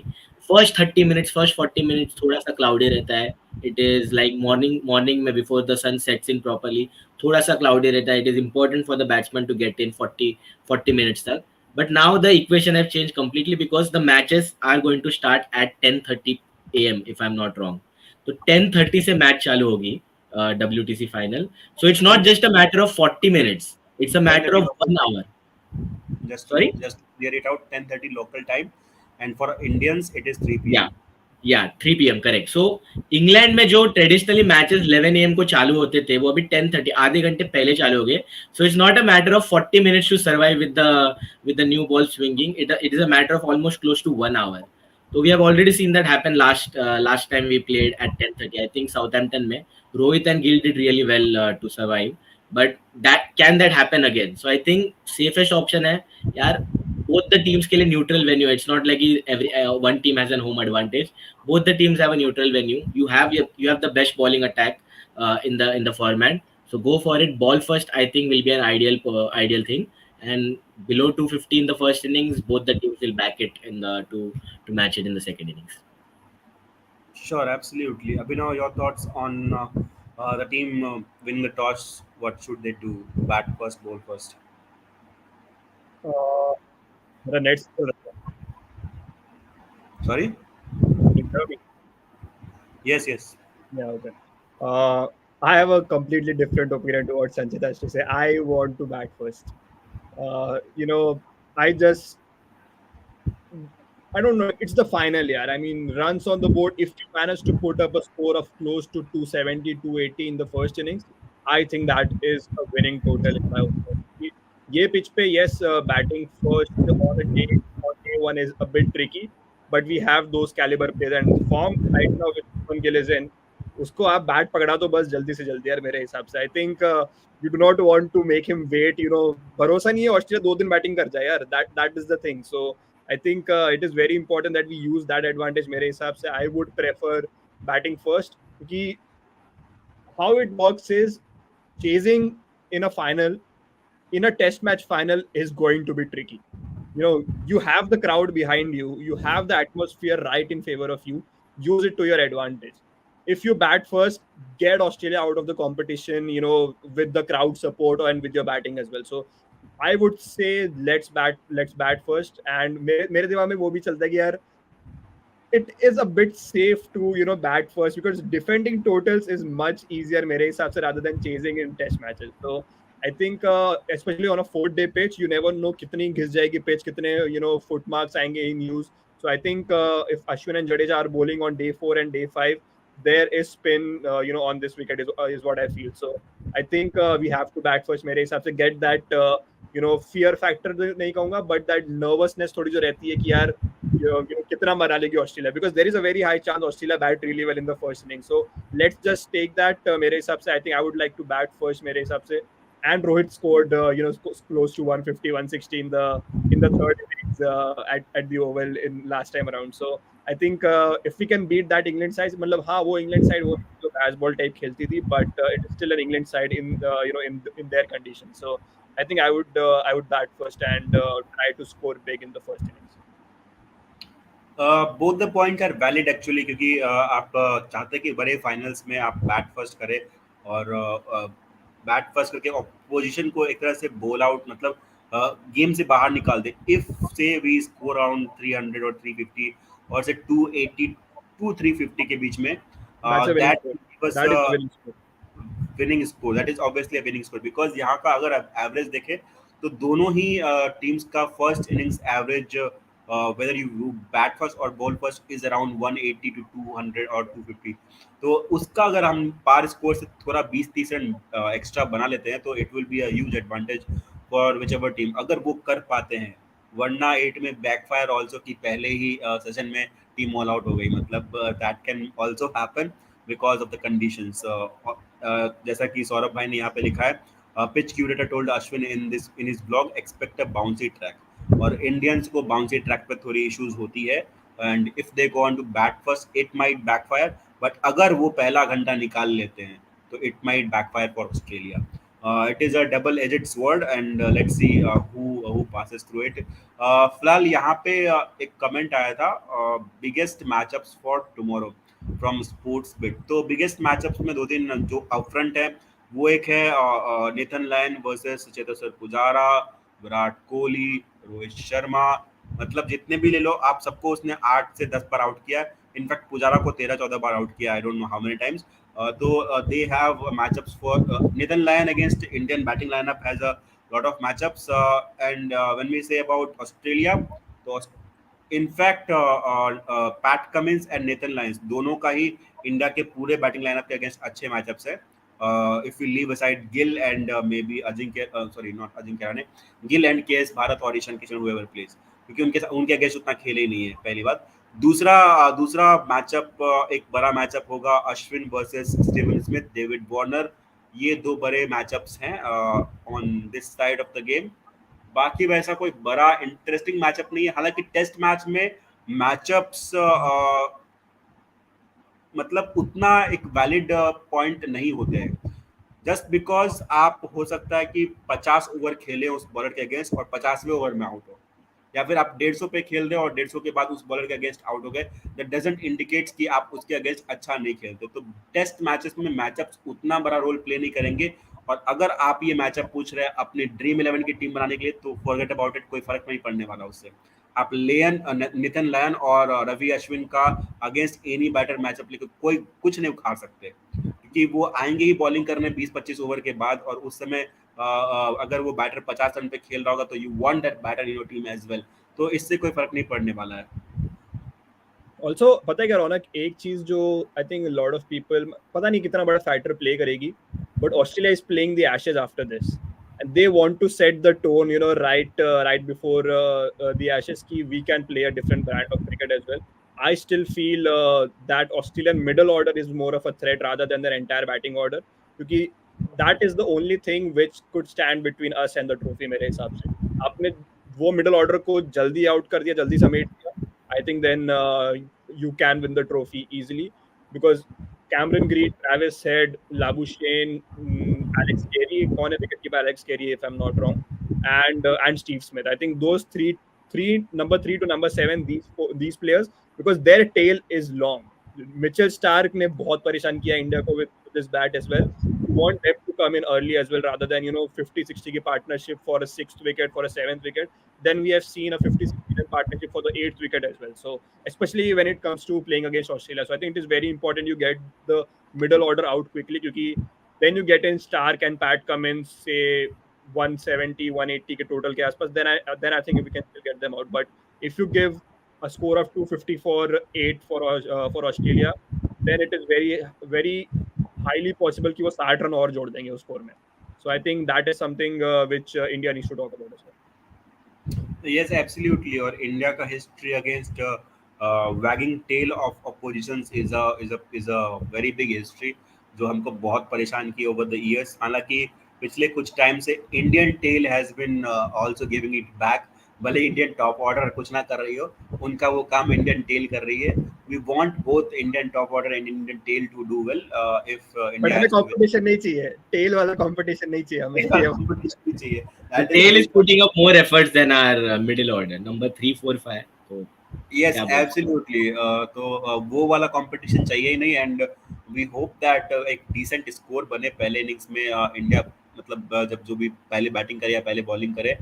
First 30 minutes, first 40 minutes थोड़ा सा क्लाउडी रहता है. इट इज लाइक मॉर्निंग में before the sun sets in properly थोड़ा सा क्लाउडी रहता है. It is important for the batsman to get in 40 minutes तक. But now the equation have change completely because the matches are going to start at 10:30 AM if I am not wrong. तो 10:30 से match चालू होगी WTC final. So it's not just a matter of 40 minutes, it's a matter of 1 hour. Just Sorry? Just clear it out. 10:30 local time, and for Indians it is 3 p.m. Yeah, 3 PM correct. So England में जो traditionally matches 11 AM को चालू होते थे वो अभी 10:30 आधे घंटे पहले चालू हो गए. So it's not a matter of 40 minutes to survive with the new ball swinging. It is a matter of almost close to 1 hour. So we have already seen that happen last time we played at 10:30. I think Southampton में Rohit and Gill did really well to survive. But that happen again? So I think safest option है यार, both the teams के लिए neutral venue. It's not like every one team has a home advantage. Both the teams have a neutral venue. You have the best bowling attack in the format. So go for it. Ball first, I think, will be an ideal thing. And below 250 in the first innings, both the teams will back it to match it in the second innings. Sure, absolutely. Abhinav, your thoughts on the team winning the toss? What should they do? Bat first, bowl first? The nets. Sorry? Yes. Yeah, okay. I have a completely different opinion to what Sanchit has to say. I want to bat first. I don't know. It's the final year. I mean, runs on the board. If you manage to put up a score of close to 270, 280 in the first innings, I think that is a winning total in my opinion. ये pitch पे, yes, batting first on day one is a bit tricky, but we have those caliber players and form right now with Shubman Gill is in. उसको आप bat पकड़ा तो बस जल्दी से जल्दी यार मेरे हिसाब से. I think you do not want to make him wait. भरोसा नहीं है ऑस्ट्रेलिया 2 दिन बैटिंग कर जाए यार. That is the thing. So I think it is very important that we use that advantage. मेरे हिसाब से I would prefer batting first क्योंकि how it works is chasing in a final, in a test match final is going to be tricky. You have the crowd behind you, you have the atmosphere right in favor of you. Use it to your advantage. If you bat first, get Australia out of the competition, with the crowd support and with your batting as well. So I would say let's bat first. And मेरे दिमाग में वो भी चलता है कि यार it is a bit safe to bat first because defending totals is much easier मेरे हिसाब से rather than chasing in test matches. So I think especially on a 4-day pitch, you never know कितनी घिस जाएगी pitch, कितने foot marks आएंगे in use. So I think if Ashwin and Jadeja are bowling on day 4 and day 5, there is spin on this wicket is what I feel. So I think we have to bat first मेरे हिसाब से. Get that fear factor नहीं कहूँगा, but that nervousness थोड़ी जो रहती है कि यार कितना मरा लेगी Australia, because there is a very high chance Australia bat really well in the first inning. So let's just take that. मेरे हिसाब से I think I would like to bat first मेरे हिसाब से. And Rohit scored close to 150, 160 in the third innings at the Oval in last time around. So I think if we can beat that England side, मतलब हाँ वो England side वो baseball type खेलती थी, but it is still an England side in in their conditions. So I think I would bat first and try to score big in the first innings. Both the points are valid actually, क्योंकि आप चाहते हैं कि बड़े finals में आप bat first करें और बैट फर्स्ट करके ऑपोजिशन को एक तरह से बोल आउट, मतलब गेम से बाहर निकाल दे. इफ से वी स्कोर अराउंड 300 और 350 और से 280 to 350 के बीच में, that was winning score. That is obviously a winning score because यहाँ का अगर एवरेज देखें तो दोनों ही टीम्स का first innings average whether you bat first or bowl first is around 180 to 200 or 250. तो उसका अगर हम पार स्कोर से थोड़ा 20-30 रन एक्स्ट्रा बना लेते हैं तो it will be a huge advantage for whichever team, अगर वो कर पाते हैं. वरना 8 में बैकफायर ऑल्सो की पहले ही सेशन में टीम ऑल आउट हो गई, मतलब that can also happen because of the conditions. जैसा कि सौरभ भाई ने यहाँ पे लिखा है, pitch curator told Ashwin in his blog expect a bouncy track, और इंडियंस को बाउंसी ट्रैक पे थोड़ी इश्यूज होती है, and if they go on to bat first it might backfire, but अगर वो पहला घंटा निकाल लेते हैं तो it might backfire for Australia. It is a double-edged sword, and let's see who passes through it. फिलहाल यहाँ पे एक कमेंट आया था, biggest matchups for tomorrow from sports bit. तो बिगेस्ट मैचअप्स में दो तीन जो अपफ्रंट है, वो एक है Nathan Lyon versus Cheteshwar Pujara, Virat Kohli, Rohit Sharma, मतलब जितने भी ले लो आप सबको उसने 8 से 10 बार आउट किया। इनफैक्ट पुजारा को 13-14 बार आउट किया, आई don't know how many times. They have matchups for Nathan Lyon against Indian batting lineup has a lot of matchups, and when we say about Australia, तो in fact Pat Cummins and Nathan Lyons दोनों का ही India के पूरे batting lineup के against अच्छे matchups है। If you leave aside Gill and maybe Ajinkya, sorry not Ajinkya Rahane, Gill and KS Bharat और ईशान किशन हुएवर प्लेस, क्योंकि उनके अगेंस्ट उतना खेले ही नहीं है, पहली बात। दूसरा मैचअप एक बड़ा मैचअप होगा Ashwin versus Steven Smith, David Warner, ये दो बड़े मैचअप्स हैं on this side of the game. बाकी वैसा कोई बड़ा इंटरेस्टिंग मैचअप नहीं है, हालांकि टेस्ट मैच में मैचअप्स मतलब उतना एक वैलिड पॉइंट नहीं होते हैं, जस्ट बिकॉज आप हो सकता है कि 50 ओवर खेले उस बॉलर के अगेंस्ट और 50वें ओवर में आउट हो, या फिर आप 150 पे खेल रहे हो और 150 के बाद उस बॉलर के अगेंस्ट आउट हो गए, दैट डजंट इंडिकेट्स कि आप उसके अगेंस्ट अच्छा नहीं खेलते। तो टेस्ट मैचेस में मैचअप्स उतना बड़ा रोल प्ले नहीं करेंगे, और अगर आप ये मैचअप पूछ रहे हैं अपनी ड्रीम 11 की टीम बनाने के लिए तो फॉरगेट अबाउट इट, कोई फर्क नहीं पड़ने वाला उससे। आप नितिन लायन और रवि अश्विन का अगेंस्ट एनी बैटर मैचअप लेकर कोई कुछ नहीं उखाड़ सकते, क्योंकि वो आएंगे ही बॉलिंग करने 20-25 ओवर के बाद, और उस समय अगर वो बैटर 50 रन पे खेल रहा होगा तो you want that batter in your team as well, तो इससे कोई फर्क नहीं पड़ने वाला है। ऑल्सो पता है क्या रौनक, एक चीज जो I think lot of people, पता नहीं कितना बड़ा फैक्टर प्ले करेगी, but Australia is playing the Ashes after this and they want to set the tone, you know, right before the ashes ki we can play a different brand of cricket as well. I still feel that Australian middle order is more of a threat rather than their entire batting order, because that is the only thing which could stand between us and the trophy मेरे हिसाब से। आपने वो middle order को जल्दी out कर दिया, जल्दी समेट दिया, I think then you can win the trophy easily, because Cameron Green, Travis Head, Labuschagne, Alex Carey, कौन है wicket keeper? Alex Carey, if I'm not wrong, and Steve Smith. I think those number 3 to number 7, these players, because their tail is long. Mitchell Stark ने बहुत परेशान किया India को with this bat as well. You want them to come in early as well, rather than 50-60 की partnership for a 6th wicket, for a 7th wicket. Then we have seen a 50-60 partnership for the 8th wicket as well. So especially when it comes to playing against Australia, so I think it is very important you get the middle order out quickly, because then you get in Stark and Pat Cummins, say 170-180 के total के आसपास, then I think we can still get them out. But if you give a score of 254-8 for Australia, then it is very very highly possible कि वो 60 run और जोड़ देंगे उस score में. So I think that is something which India needs to talk about as well. Yes, absolutely. और India का history against wagging tail of oppositions is a very big history, जो हमको बहुत परेशान की ओवर द इयर्स। हालांकि पिछले कुछ टाइम से Indian tail has been also giving it back, भले इंडियन टॉप ऑर्डर कुछ ना कर रही हो, उनका वो काम इंडियन टेल कर रही है। We want both Indian top order and Indian tail to do well. If India हमें कंपटीशन नहीं चाहिए, टेल वाला कंपटीशन नहीं चाहिए हमें, कंपटीशन भी चाहिए। The tail is putting up more efforts than our middle order, number 3, 4, 5. So yes absolutely, तो वो वाला कंपटीशन चाहिए ही नहीं, एंड वी होप दैट एक डिसेंट स्कोर बने पहले इनिंग्स में। इंडिया मतलब जब जो भी पहले बैटिंग करे या पहले बॉलिंग करे।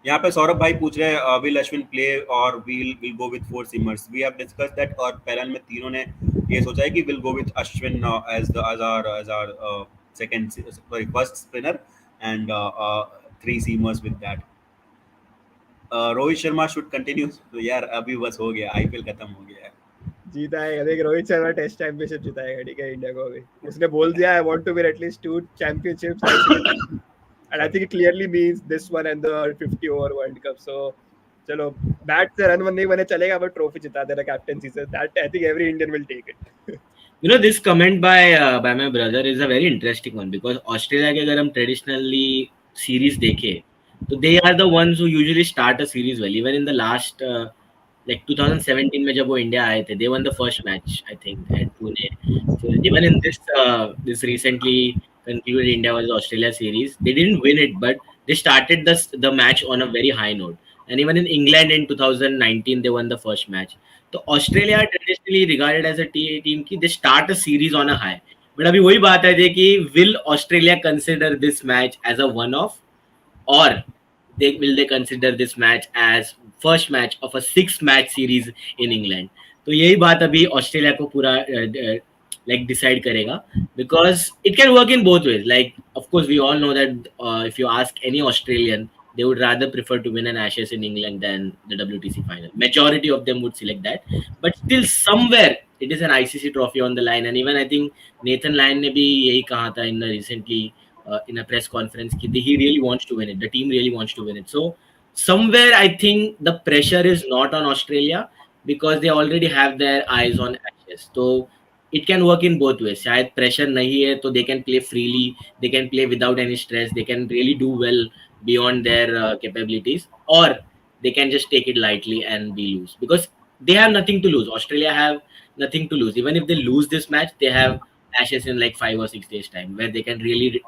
यहाँ पे सौरभ भाई पूछ रहे हैं विल अश्विन प्ले और will go with 4 seamers. We have discuss that, और पैनल में तीनों ने ये सोचा है कि will go with Ashwin as our second, sorry first spinner, and 3 seamers with that. Rohit Sharma should continue. तो यार अभी बस हो गया, आईपीएल खत्म हो गया है, जीता है। देख रोहित शर्मा टेस्ट चैंपियनशिप जीताएगा, ठीक है, इंडिया को अभी। उसने बोल दिया I want to win at least 2 championships and I think it clearly means this one and the 50 over World Cup. So चलो बैट से रन नहीं बने चलेगा, but trophy जिता देना कैप्टेंसी से, that I think every Indian will take it. You know, this comment by my brother is a very interesting one, because Australia के अगर हम traditionally series देखें, तो they are the ones who usually start a series well. Even in the last like 2017 में जब वो India आए थे, they won the first match I think at Pune. So even in this recently concluded India versus Australia series, they didn't win it, but they started the match on a very high note. And even in England in 2019, they won the first match. तो Australia traditionally regarded as a team की they start a series on a high. But अभी वही बात है कि will Australia consider this match as a one off, or will they consider this match as first match of a 6 match series in England? तो यही बात अभी Australia को पूरा like decide करेगा, because it can work in both ways. Like of course we all know that if you ask any Australian, they would rather prefer to win an Ashes in England than the WTC final. Majority of them would select that, but still somewhere it is an ICC trophy on the line. And even I think Nathan Lyon ने भी यही कहा था in recently in a press conference कि he really wants to win it. The team really wants to win it. So somewhere I think the pressure is not on Australia, because they already have their eyes on Ashes. So it can work in both ways. शायद pressure नहीं है तो they can play freely, they can play without any stress, they can really do well beyond their capabilities, or they can just take it lightly and be lose, because they have nothing to lose. Australia have nothing to lose. Even if they lose this match, they have Ashes in like 5 or 6 days time, where they can really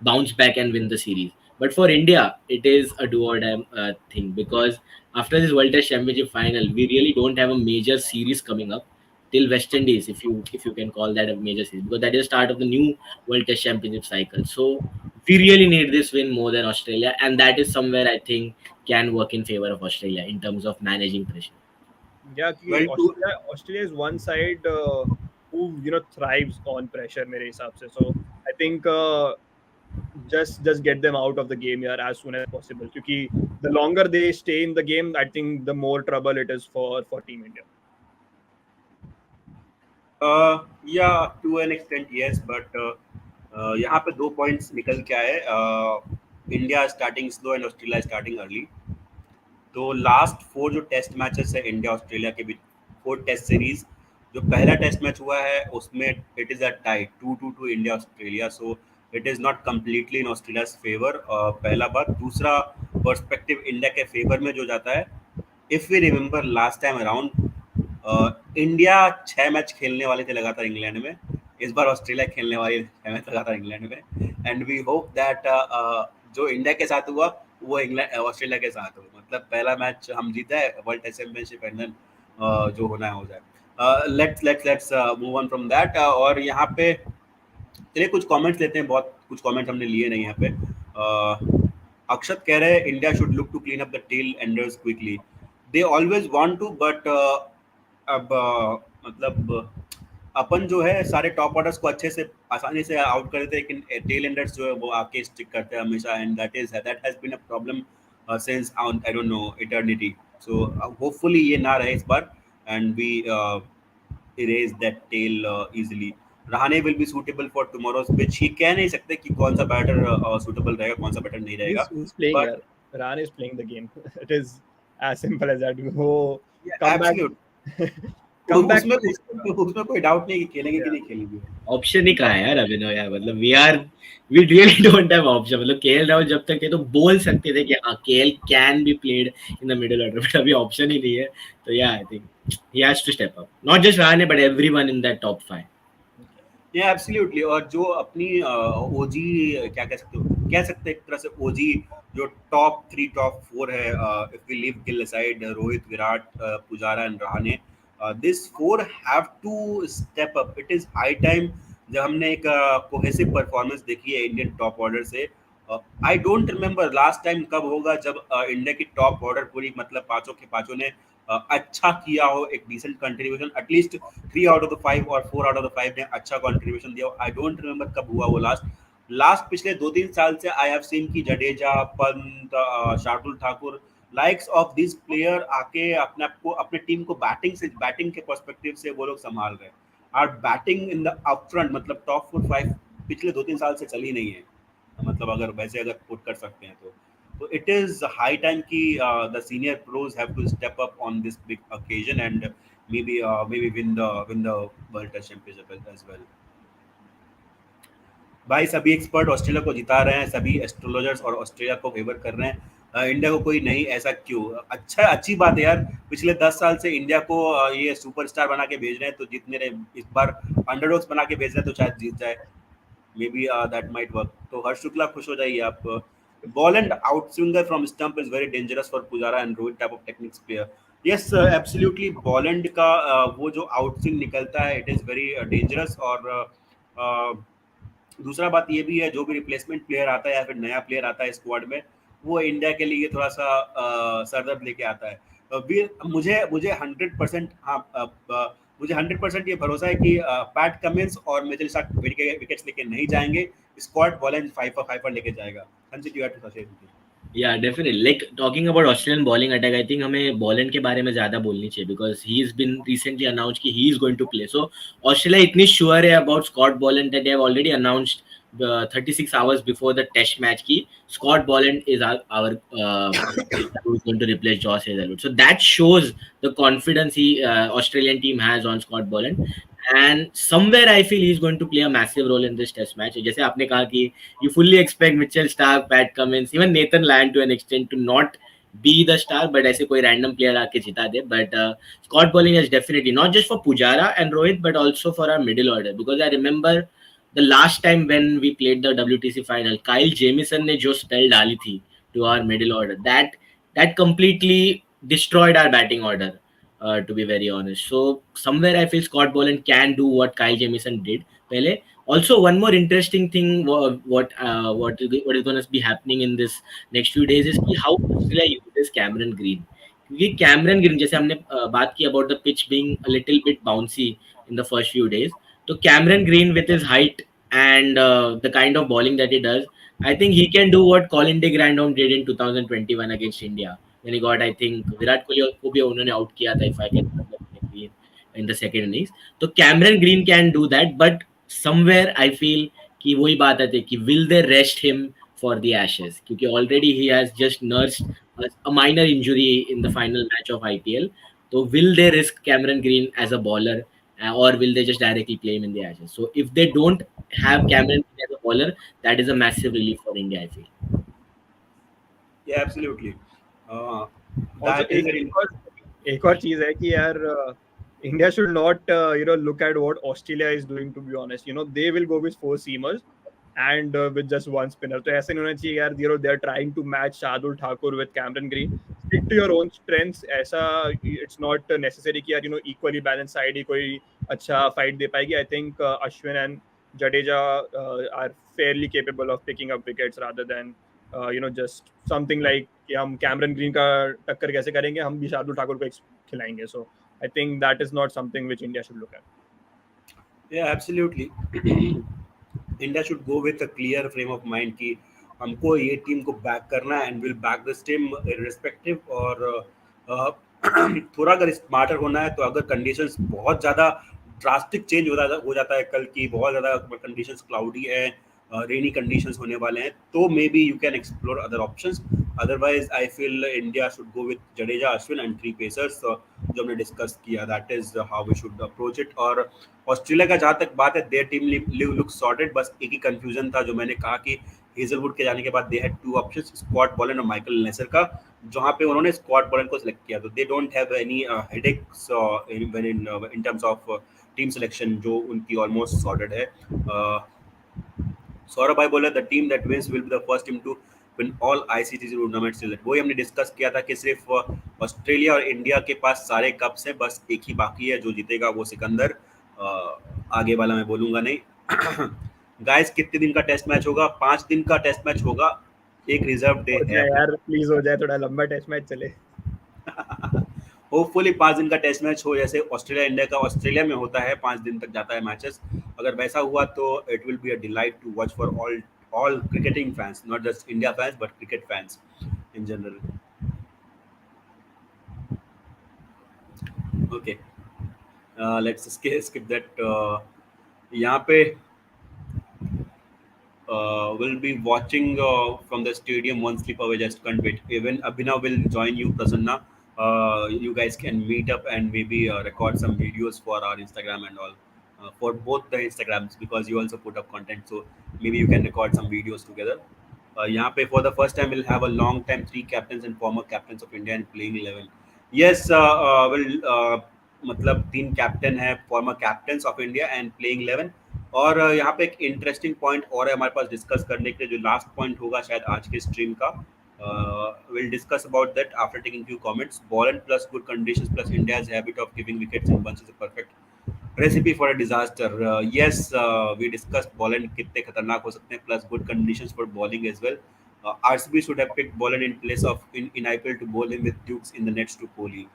bounce back and win the series. But for India, it is a do or die thing, because after this World Test Championship final, we really don't have a major series coming up till West Indies, if you can call that a major series, because that is the start of the new World Test Championship cycle. So we really need this win more than Australia, and that is somewhere I think can work in favor of Australia in terms of managing pressure. Yeah, Well, Australia is one side who thrives on pressure मेरे हिसाब से. So I think just get them out of the game here as soon as possible. Because the longer they stay in the game, I think the more trouble it is for Team India. Yeah, to an extent yes, but यहाँ पे 2 points निकल के आए. India starting slow and Australia starting early. तो last 4 जो test matches है India Australia के बीच, 4 test series, जो पहला टेस्ट मैच हुआ है उसमें it is a tie 2-2 to India Australia. So it is not completely in Australia's favour. पहला बात. दूसरा पर्सपेक्टिव इंडिया के फेवर में जो जाता है, if we remember last time around India 6 match खेलने वाले थे लगातार इंग्लैंड में. इस बार ऑस्ट्रेलिया खेलने वाली 6 मैच लगातार इंग्लैंड में. एंड वी होप दैट जो इंडिया के साथ हुआ वो इंग्लैंड ऑस्ट्रेलिया के साथ हो. मतलब पहला मैच हम जीता है world test championship, and then जो होना है हो जाए. Let's move on from that. और यहाँ पे चलिए कुछ कमेंट्स लेते हैं. बहुत कुछ कमेंट्स हमने लिए नहीं यहाँ पे. अक्षत कह रहे हैं India should look to clean up the tail enders quickly. They always want to, but अब मतलब अपन जो है सारे टॉप ऑर्डर्स को अच्छे से आसानी से आउट कर देते हैं, लेकिन टेल एंडर्स जो है वो आके स्टिक करते हैं हमेशा. And that has been a problem since I don't know eternity. So hopefully ये ना रहे इस बार, and we erase that tail easily. Rahane will be suitable for tomorrow's pitch. He कह नहीं सकते कि कौन सा बैटर suitable रहेगा, कौन सा बैटर नहीं रहेगा. Who's playing? But Rahane is playing the game. It is as simple as that. वो absolute. come back. उसमें कोई डाउट नहीं कि खेलेंगे कि नहीं खेलेंगे. ऑप्शन ही कहाँ है यार अभिनव यार. मतलब we really don't have option. मतलब केएल राहुल जब तक थे तो बोल सकते थे कि हाँ KL can be played in the middle order, but अभी ऑप्शन ही नहीं है. तो या I think he has to step up. Not just Rahane but everyone in that top 5. Yeah, absolutely. और जो अपनी ओजी क्या कह सकते हैं एक तरह से ओजी जो टॉप 3 टॉप 4 है, if we leave Gill aside, Rohit, Virat, Pujara and Rahane, this 4 have to step up. It is high time. जब हमने एक कोहेसिव परफॉर्मेंस देखी है इंडियन टॉप ऑर्डर से, I don't remember last time कब होगा जब इंडिया की टॉप ऑर्डर पूरी मतलब पांचों के पांचों ने अच्छा किया हो, एक decent contribution. At least 3 out of the 5 और 4 आउट ऑफ द 5 ने अच्छा कंट्रीब्यूशन दिया. आई डोंट रिमेम्बर कब हुआ वो लास्ट पिछले 2-3 साल से आई हैव सीन की Jadeja, Pant, Shardul Thakur, likes of this player आके अपने आप को, अपने टीम को बैटिंग के पर्सपेक्टिव से वो लोग संभाल रहे हैं. और batting in the up front मतलब टॉप 4-5 पिछले 2-3 साल से चली नहीं है. मतलब अगर वैसे अगर पुट कर सकते हैं तो इट इज हाई टाइम कि the senior pros have to step up on this big occasion and maybe win the world test championship as well. भाई सभी एक्सपर्ट ऑस्ट्रेलिया को जिता रहे हैं, सभी एस्ट्रोलॉजर्स और ऑस्ट्रेलिया को फेवर कर रहे हैं। इंडिया को कोई नहीं, ऐसा क्यों? अच्छा, अच्छी बात है यार, पिछले 10 साल से इंडिया को ये सुपरस्टार बना के भेज रहे हैं, तो जीतने रहे, इस बार अंडरडॉग्स बना के भेज रहे हैं तो शायद जीत जाए। May be that might work. तो हर्ष शुक्ला खुश हो जाइए आप। Ball and out swinger from stump is very dangerous for Pujara and Rohit type of techniques player. Yes absolutely, Boland का वो जो आउट स्विंग निकलता है इट इज़ वेरी डेंजरस। और दूसरा बात ये भी है, जो भी रिप्लेसमेंट प्लेयर आता है या फिर नया प्लेयर आता है स्क्वाड में, वो इंडिया के लिए थोड़ा सा सरदर्द लेके आता है। मुझे मुझे 100% हाँ, मुझे 100% ये भरोसा है कि पैट कमिंस और मिचेल स्टार्क विकेट्स लेके नहीं जाएंगे, स्क्वाड बॉलिंग 5 for 5 पर लेके जाएगा। संजीत, यू हैव टू से। Yeah, definitely. Like talking about Australian bowling attack, I think हमें बॉलैंड के बारे में ज्यादा बोलनी चाहिए because he has been recently announced कि he is going to play. So Australia इतनी sure है about Scott Boland that they have already announced 36 hours before the test match कि Scott Boland is our who is going to replace Josh Hazlewood. So that shows the confidence Australian team has on Scott Boland. And somewhere I feel he's going to play a massive role in this test match. जैसे आपने कहा कि you fully expect Mitchell Stark, Pat Cummins, even Nathan Lyon to an extent to not be the star, but ऐसे कोई random player आके जिता दे. But Scott Bowling is definitely not just for Pujara and Rohit, but also for our middle order. Because I remember the last time when we played the WTC final, Kyle Jamieson ने जो spell डाली थी to our middle order, that completely destroyed our batting order. To be very honest, so somewhere I feel Scott Boland can do what Kyle Jamieson did. Pehle. Also, one more interesting thing, what is going to be happening in this next few days is कि how Australia uses Cameron Green. क्योंकि Cameron green, जैसे हमने बात की about the pitch being a little bit bouncy in the first few days, तो Cameron green with his height and the kind of bowling that he does, I think he can do what Colin de Grandhomme did in 2021 against India when he got, I think, Virat Kohli को भी उन्होंने out किया था, if I can remember correctly, in the second innings. तो Cameron green can do that, but somewhere I feel कि वही बात आती है कि will they rest him for the Ashes, क्योंकि already he has just nursed a minor injury in the final match of IPL. So will they risk Cameron Green as a bowler, or will they just directly play him in the Ashes? So if they don't have Cameron Green as a bowler, that is a massive relief for India, I feel. Yeah, absolutely. Also, That is very एक और चीज है कि यार India should not look at what Australia is doing, to be honest. They will go with 4 seamers and with just 1 spinner. तो ऐसे नहीं होना चाहिए यार. They are trying to match Shardul Thakur with Cameron Green. Stick to your own strengths. ऐसा it's not necessary कि यार equally balanced side ही कोई अच्छा fight दे पाएगी. I think Ashwin and Jadeja are fairly capable of picking up wickets rather than just something like कि हम Cameron green का टक्कर कैसे करेंगे, हम भी शार्दुल ठाकुर को खिलाएंगे. So I think that is not something which India should look at. Yeah, absolutely. India should go with a clear frame of mind कि हमको ये टीम को बैक करना है and will back this team irrespective. और थोड़ा अगर smarter होना है तो अगर कंडीशंस बहुत ज़्यादा ड्रास्टिक चेंज हो जाता है, कल की बहुत ज़्यादा कंडीशंस क्लाउडी है, रेनी कंडीशंस होने वाले हैं, तो maybe you can explore other options. Otherwise I feel India should go with Jadeja, Ashwin and 3 pacers जो हमने डिस्कस किया. That is how we should approach it. और ऑस्ट्रेलिया का जहाँ तक बात है, देयर टीम लुक सॉर्टेड. बस एक ही कंफ्यूजन था जो मैंने कहा कि हेजलवुड के जाने के बाद दे हैड 2 ऑप्शंस, स्कॉट बॉलन और माइकल नेसर का, जहाँ पे उन्होंने स्कॉट बॉलन को सिलेक्ट किया. तो they don't have any headaches in terms of team selection, जो उनकी ऑलमोस्ट सॉर्टेड है. सौरभ भाई बोले the team that wins will be the first team to win all ICC tournaments. वही हमने डिस्कस किया था कि सिर्फ ऑस्ट्रेलिया और इंडिया के पास सारे कप्स हैं, बस एक ही बाकी है, जो जीतेगा वो सिकंदर. आगे वाला मैं बोलूंगा नहीं. गाइस, कितने दिन का टेस्ट मैच होगा? 5 दिन का टेस्ट मैच होगा. एक रिजर्व डे है यार, प्लीज हो जाए, थोड़ा लंबा टेस्ट मैच चले. होपफुली 5 दिन का टेस्ट मैच हो, जैसे ऑस्ट्रेलिया इंडिया का ऑस्ट्रेलिया में होता है, 5 दिन तक जाता है मैचेस. अगर वैसा हुआ तो it will be a delight to watch for all cricketing fans, not just India fans but cricket fans in general. Okay, let's skip that. यहाँ पे will be watching from the stadium one sleep away. Just can't wait. Even Abhinav will join you, Prasanna. You guys can meet up and maybe record some videos for our Instagram and all. For both the Instagrams because you also put up content. So maybe you can record some videos together. यहाँ पे for the first time we'll have a long time three captains and former captains of India and playing 11. Yes, मतलब तीन captain है farmer captains of India and playing 11. और यहाँ पे एक interesting point और है हमारे पास डिस्कस करने के लिए जो लास्ट पॉइंट होगा शायद आज के स्ट्रीम का. We'll discuss about that after taking few comments. Ball and plus good conditions plus India's habit of giving wickets in bunches is a perfect recipe for a disaster. Yes, we discussed ball and कितने खतरनाक हो सकते हैं plus good conditions for bowling as well. RCB should have picked Bolland in place of in IPL to bowl him with Dukes in the nets to Kohli.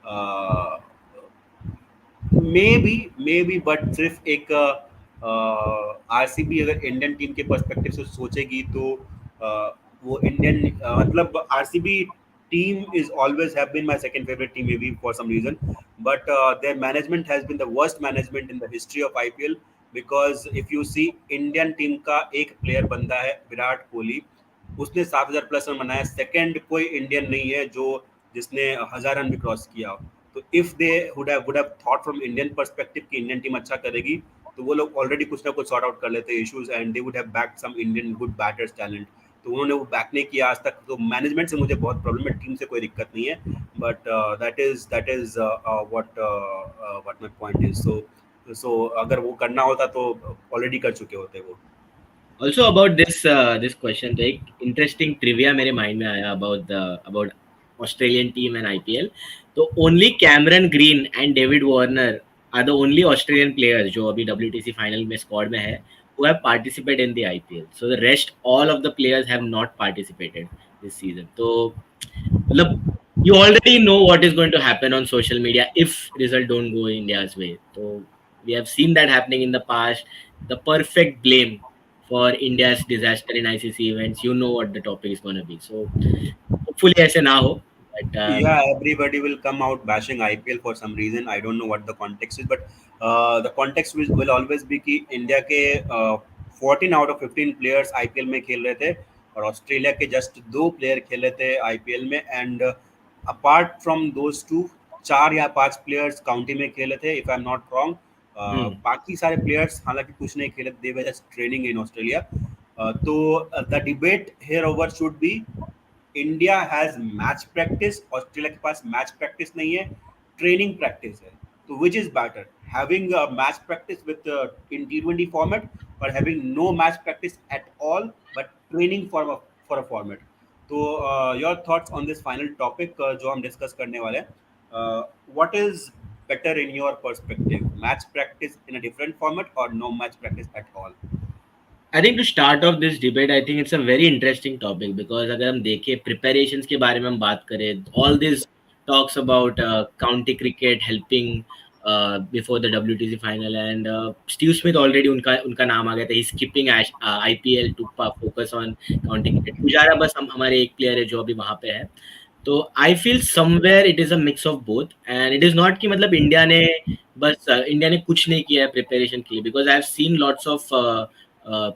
Uh, may be but सिर्फ एक RCB अगर Indian team के perspective से सोचेगी तो वो Indian मतलब RCB team is always have been my second favourite team maybe for some reason but their management has been the worst management in the history of IPL because if you see Indian team का एक player बंदा है विराट कोहली. उसने 7,000 plus run बनाया. Second कोई Indian नहीं है जो जिसने 1,000 रन भी क्रॉस किया. तो if they would have thought from Indian perspective कि इंडियन टीम अच्छा करेगी तो वो लोग ऑलरेडी कुछ ना कुछ सॉर्ट आउट कर लेते issues and they would have backed some Indian good batters talent. तो उन्होंने वो बैक नहीं किया आज तक. तो मैनेजमेंट से मुझे बहुत प्रॉब्लम है. टीम से कोई दिक्कत नहीं है but that is what my point is. So अगर वो करना होता तो ऑलरेडी कर चुके होते वो. Also about this question, तो एक interesting trivia मेरे mind में आया about Australian team and IPL. तो only Cameron Green and David Warner are the only Australian players जो अभी WTC final में squad में है who have participated in the IPL. So the rest all of the players have not participated this season. तो मतलब you already know what is going to happen on social media if result don't go India's way. So we have seen that happening in the past. The perfect blame for India's disaster in ICC events. You know what the topic is going to be. So hopefully ऐसे ना हो. But yeah, everybody will come out bashing IPL for some reason. I don't know what the context is, but the context will always be कि India के 14 out of 15 players IPL में खेल रहे थे और ऑस्ट्रेलिया के जस्ट 2 प्लेयर खेल रहे थे IPL में. एंड अपार्ट फ्रॉम दोज 2 4 या 5 प्लेयर्स काउंटी में खेले थे if I am not wrong. बाकी सारे प्लेयर्स हालांकि कुछ नहीं खेले. They were just training in Australia. तो the debate here over should be India has match practice. Australia के पास मैच प्रैक्टिस नहीं है, ट्रेनिंग प्रैक्टिस है. तो which is better, having match practice within T20 format और having no match practice at all but training for a format. तो your thoughts on this final topic जो हम discuss करने वाले हैं. What is better in your perspective, match practice in a different format or no match practice at all? I think to start off this debate, I think it's a very interesting topic because अगर हम देखें preparations के बारे में हम बात करें, all these talks about county cricket helping before the WTC final and Steve Smith already उनका नाम आ गया था. He's skipping IPL to focus on county cricket. Pujara बस हमारे एक player है जो अभी वहाँ पे है. तो I feel somewhere it is a mix of both and it is not कि मतलब इंडिया ने कुछ नहीं किया है प्रिपरेशन के लिए because I have seen lots of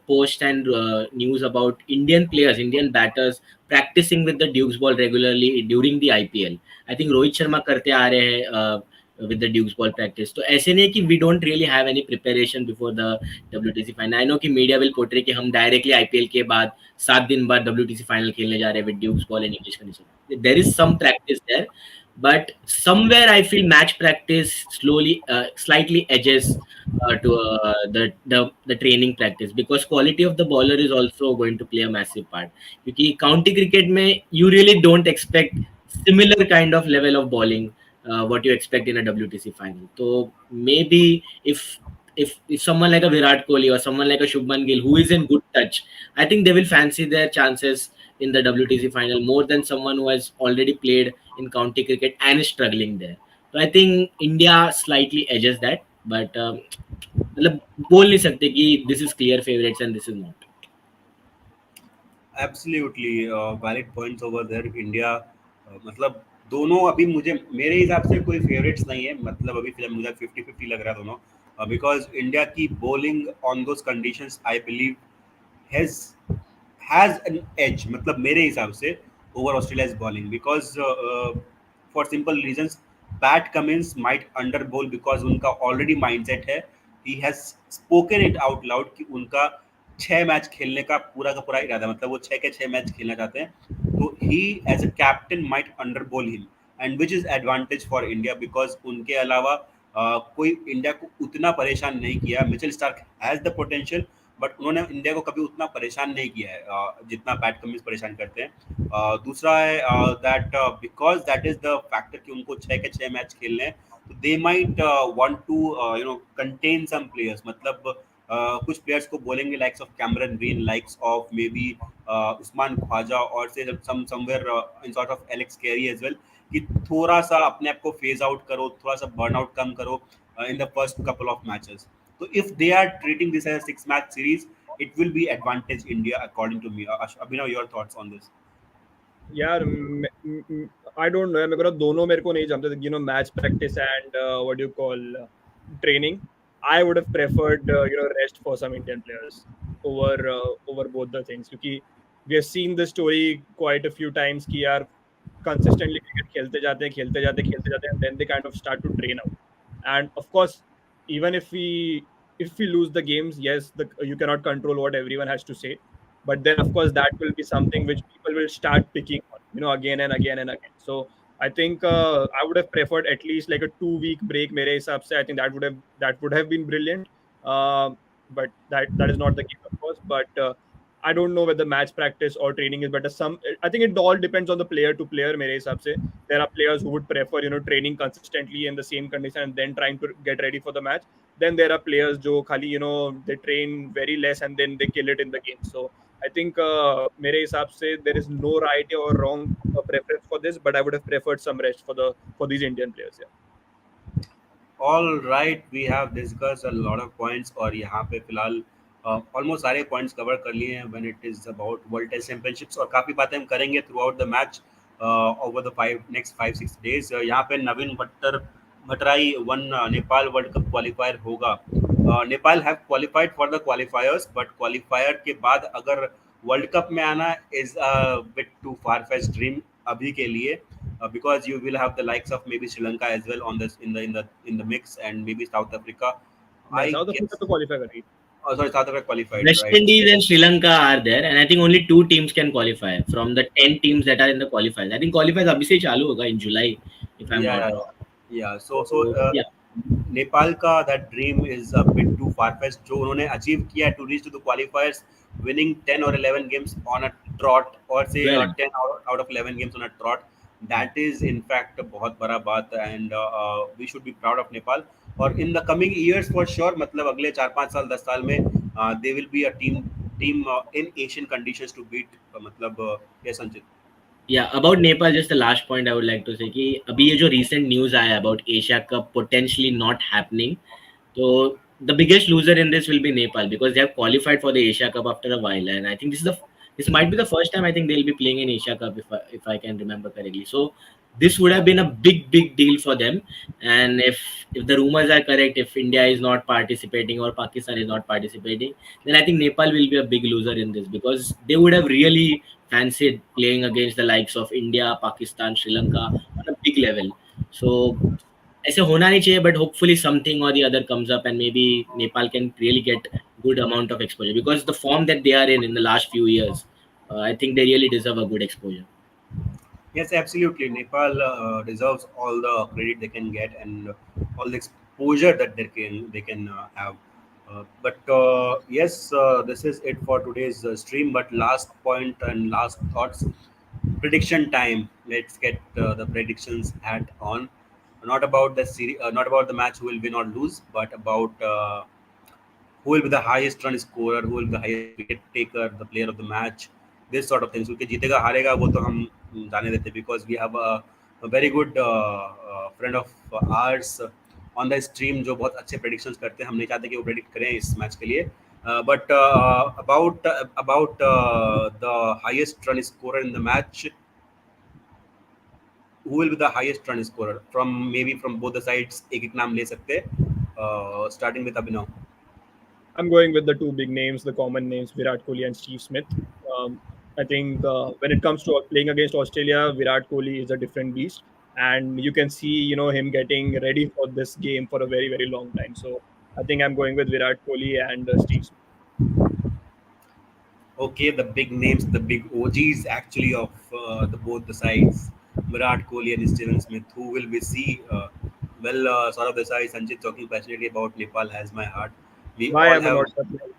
post and news about Indian players, Indian batters practising with the Dukes ball regularly during the IPL. I think Rohit Sharma करते आ रहे हैं with the Dukes ball practice. तो ऐसे नहीं कि we don't really have any preparation before the WTC final. I know कि media will portray कि हम directly IPL के बाद 7 दिन बाद WTC final खेलने जा रहे हैं with Dukes ball and English condition. There is some practice there, but somewhere I feel match practice slightly edges to the training practice because quality of the bowler is also going to play a massive part. क्योंकि county cricket में you really don't expect similar kind of level of bowling. What you expect in a WTC final. So maybe if someone like a Virat Kohli or someone like a Shubman Gill who is in good touch, I think they will fancy their chances in the WTC final more than someone who has already played in county cricket and is struggling there. So I think India slightly edges that, but मतलब बोल नहीं सकते कि this is clear favorites and this is not. Absolutely valid points over there. India मतलब दोनों अभी मुझे मेरे हिसाब से कोई फेवरेट्स नहीं है. मतलब अभी फिलहाल मुझे 50-50 लग रहा है दोनों बिकॉज इंडिया की bowling on those conditions I believe has has an edge, मतलब मेरे हिसाब से over Australia's bowling because for simple reasons Pat Cummins might under bowl because उनका already mindset है, he has spoken it out loud कि उनका 6 match खेलने का पूरा इरादा, मतलब वो 6 के 6 मैच खेलना चाहते हैं, तो he as a captain might under bowl him and which is advantage for India because उनके अलावा कोई इंडिया को उतना परेशान नहीं किया। Mitchell Starc has the potential but उन्होंने इंडिया को कभी उतना परेशान नहीं किया है जितना पैट कमिंस परेशान करते हैं। दूसरा है that because that is the factor कि उनको 6 के 6 मैच खेलने हैं, तो they might want to contain some players, मतलब कुछ प्लेयर्स को बोलेंगे likes of Cameron Green, likes of maybe Usman Khawaja और say somewhere in sort of Alex Carey as well, कि थोड़ा सा अपने आप को फेज आउट करो, थोड़ा सा बर्न आउट कम करो in the first couple of matches. So if they are treating this as a 6 match series, it will be advantage India according to me. Abhinav, your thoughts on this? यार आई don't no, मेरे को दोनों मेरे को नहीं जमते, you know, match practice and what you call training. I would have preferred you know rest for some Indian players over both the things, क्योंकि we have seen the story quite a few times कि यार consistently cricket खेलते जाते हैं and then they kind of start to drain out. And of course even if we lose the games, yes, you cannot control what everyone has to say, but then of course that will be something which people will start picking on, you know, again and again and again. So I think I would have preferred at least like a 2 week break mere hisab se. I think that would have been brilliant. But that is not the case, of course. But I don't know whether match practice or training is better. I think it all depends on the player to player mere hisab se. There are players who would prefer, you know, training consistently in the same condition and then trying to get ready for the match. Then there are players jo khali, you know, they train very less and then they kill it in the game. So I think mere hisab se there is no right or wrong preference for this, but I would have preferred some rest for these Indian players. Yeah. All right, we have discussed a lot of points और यहाँ पे फिलहाल almost सारे points cover कर लिए हैं when it is about world test championships, और काफ़ी बातें हम करेंगे throughout the match over the next 5-6 days. यहाँ पे Naveen Bhattarai on Nepal world cup qualifier होगा। Nepal have qualified for the qualifiers but qualifier के बाद अगर वर्ल्ड कप में आना is a bit too far fetched dream अभी के लिए, because you will have the likes of maybe Sri Lanka as well on this in the mix and maybe South Africa. I South guess. Africa to qualify करी. Oh, sorry, South Africa qualified, West right? Indies and Sri Lanka are there, and I think only 2 teams can qualify from the 10 teams that are in the qualifiers. I think qualifiers abhi se chalu hoga in July, if I'm Yeah, not yeah, wrong. yeah. So yeah, Nepal का that dream is a bit too far fetched जो उन्होंने achieve किया to reach to the qualifiers, winning 10 or 11 games on a trot, और say well, 10 out of 11 games on a trot, that is in fact बहुत बड़ा बात, and we should be proud of Nepal. और in the coming years for sure, मतलब अगले 4-5 साल 10 साल में they will be a team in Asian conditions to beat, मतलब yes संचित। yeah, about Nepal, just the last point I would like to say कि अभी ये जो recent news आया about Asia Cup potentially not happening, so the biggest loser in this will be Nepal because they have qualified for the Asia Cup after a while, and I think this might be the first time I think they'll be playing in Asia Cup if I can remember correctly. So this would have been a big deal for them, and if the rumors are correct, if India is not participating or Pakistan is not participating, then I think Nepal will be a big loser in this because they would have really fancied playing against the likes of India, Pakistan, Sri Lanka on a big level. So ऐसे होना नहीं चाहिए, but hopefully something or the other comes up and maybe Nepal can really get good amount of exposure because the form that they are in the last few years, I think they really deserve a good exposure. Yes, absolutely. Nepal deserves all the credit they can get and all the exposure that they can have. But yes, this is it for today's stream. But last point and last thoughts, prediction time. Let's get the predictions hat on. Not about the series, not about the match who will win or lose, but about who will be the highest run scorer, who will be the highest wicket taker, the player of the match, this sort of things. क्योंकि जीतेगा हारेगा वो तो हम जाने देते, because we have a very good friend of ours on the stream जो बहुत अच्छे predictions करते हैं। हम नहीं चाहते कि वो predict करें इस मैच के लिए, but about the highest run scorer in the match, who will be the highest run scorer from maybe from both the sides, एक एक नाम ले सकते हैं, starting with Abhinav. I'm going with the two big names, the common names, Virat Kohli and Steve Smith. I think when it comes to playing against Australia, Virat Kohli is a different beast, and you can see him getting ready for this game for a very very long time. So I think I'm going with Virat Kohli and Steve Smith. Okay, the big names, the big OGs actually of the both the sides, Virat Kohli and Steven Smith. Who will we see? Saurabh Desai, Sanjit talking passionately about Nepal has my heart. We Why all am I have. not surprised?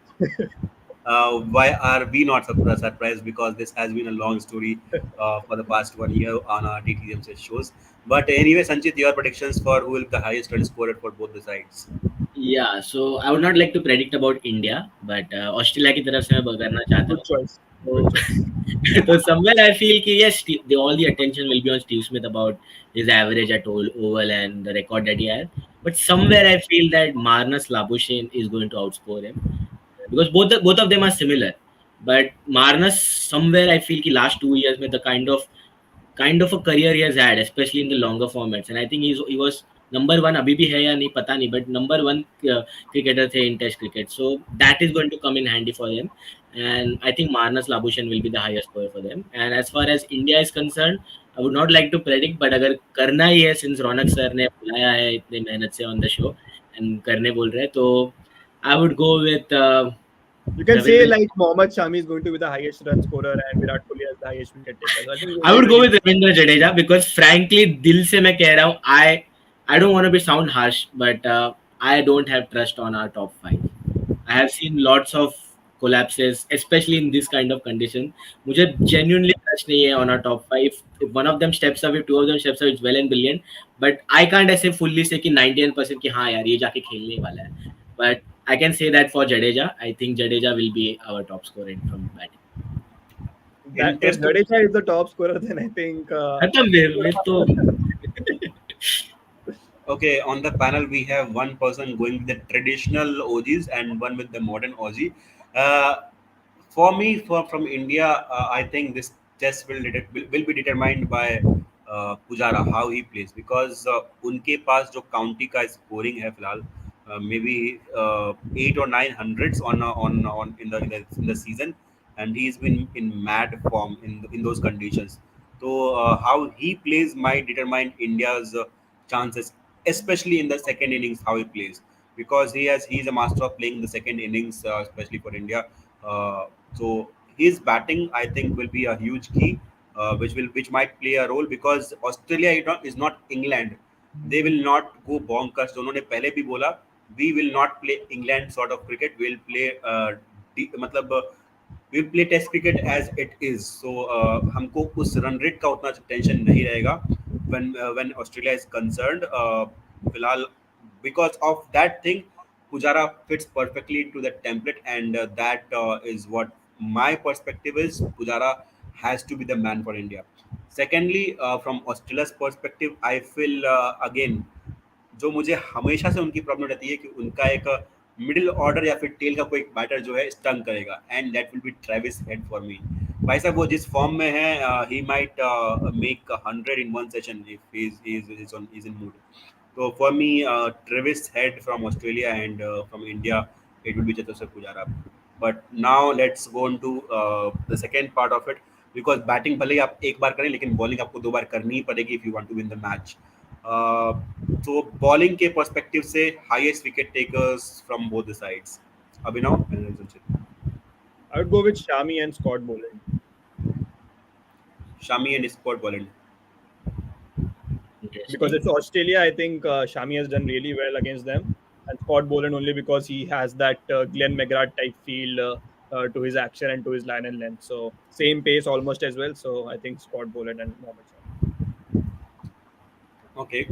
Why are we not surprised? Because this has been a long story for the past 1 year on our DTMC shows. But anyway, Sanjit, your predictions for who will be the highest run scorer for both the sides? Yeah, so I would not like to predict about India, but Australia की तरफ से मैं करना चाहता Good हूँ. choice. So, Good choice. so somewhere I feel कि yes, all the attention will be on Steve Smith about his average at Oval and the record that he has. But somewhere I feel that Marnus Labuschagne is going to outscore him because both of them are similar. But Marnus somewhere I feel कि last 2 years में the kind of a career he has had, especially in the longer formats. And I think he was number one. अभी भी है या नहीं पता नहीं, but number one cricketer थे in Test cricket. So that is going to come in handy for them. And I think Marnus Labuschagne will be the highest scorer for them. And as far as India is concerned, I would not like to predict, but अगर करना ही है, since रौनक sir ने बुलाया है इतने मेहनत से on the show and करने बोल रहे हैं, तो I would go with You can say Ravindra. like Mohammad Shami is going to be the highest run scorer and Virat Kohli has the highest wicket taker. So I think I very would go very. with Ravindra Jadeja because frankly दिल से मैं कह रहा हूँ I don't want to be sound harsh but I don't have trust on our top five. I have seen lots of collapses, especially in this kind of condition. मुझे genuinely trust नहीं है on our top five. If one of them steps up, if two of them steps up, it's well and brilliant. But I can't ऐसे fully say कि 99% कि हाँ यार ये जाके खेलने ही वाला है. But I can say that for Jadeja, I think Jadeja will be our top scorer from batting. That if Interesting. Jadeja is the top scorer, then I think. खत्म मैं तो Okay, on the panel we have one person going with the traditional OGs and one with the modern OG. Uh, for me, from India, I think this test will be determined by Pujara how he plays because उनके पास जो county का scoring है फिलहाल maybe 8 or 9 hundreds on in the season, and he's been in mad form in those conditions. So how he plays might determine India's chances, especially in the second innings, how he plays, because he's a master of playing the second innings, especially for India. So his batting, I think, will be a huge key, which might play a role because Australia is not England. They will not go bonkers. So उन्होंने पहले भी बोला, we will not play England sort of cricket. We'll play मतलब we play test cricket as it is so हमको उस run rate का उतना tension नहीं रहेगा when Australia is concerned. फिलहाल because of that thing, Pujara fits perfectly into the template, and that is what my perspective is. Pujara has to be the man for India. Secondly, from Australia's perspective, I feel again जो मुझे हमेशा से उनकी problem रहती है कि उनका एक मिडिल ऑर्डर या फिर टेल का कोई बैटर जो है स्टंग करेगा, and that will be Travis head for me. भाई साहब वो जिस फॉर्म में है, he might make 100 in 1 session if he's in mood. So for me, Travis Head from Australia, and from India it will be Cheteshwar Pujara. But now let's go on to the second part of it, because batting भले ही आप एक बार करें लेकिन bowling आपको 2 बार करनी ही पड़ेगी if you want to win the match. तो bowling के पर्सपेक्टिव से highest wicket takers from both the sides, Abhinav and Sanchit. I would go with Shami and Scott Boland. Shami and Scott Boland. Because it's Australia, I think Shami has done really well against them, and Scott Boland only because he has that Glenn McGrath type feel to his action and to his line and length. So same pace almost as well. So I think Scott Boland and Mohammad Shami. Okay.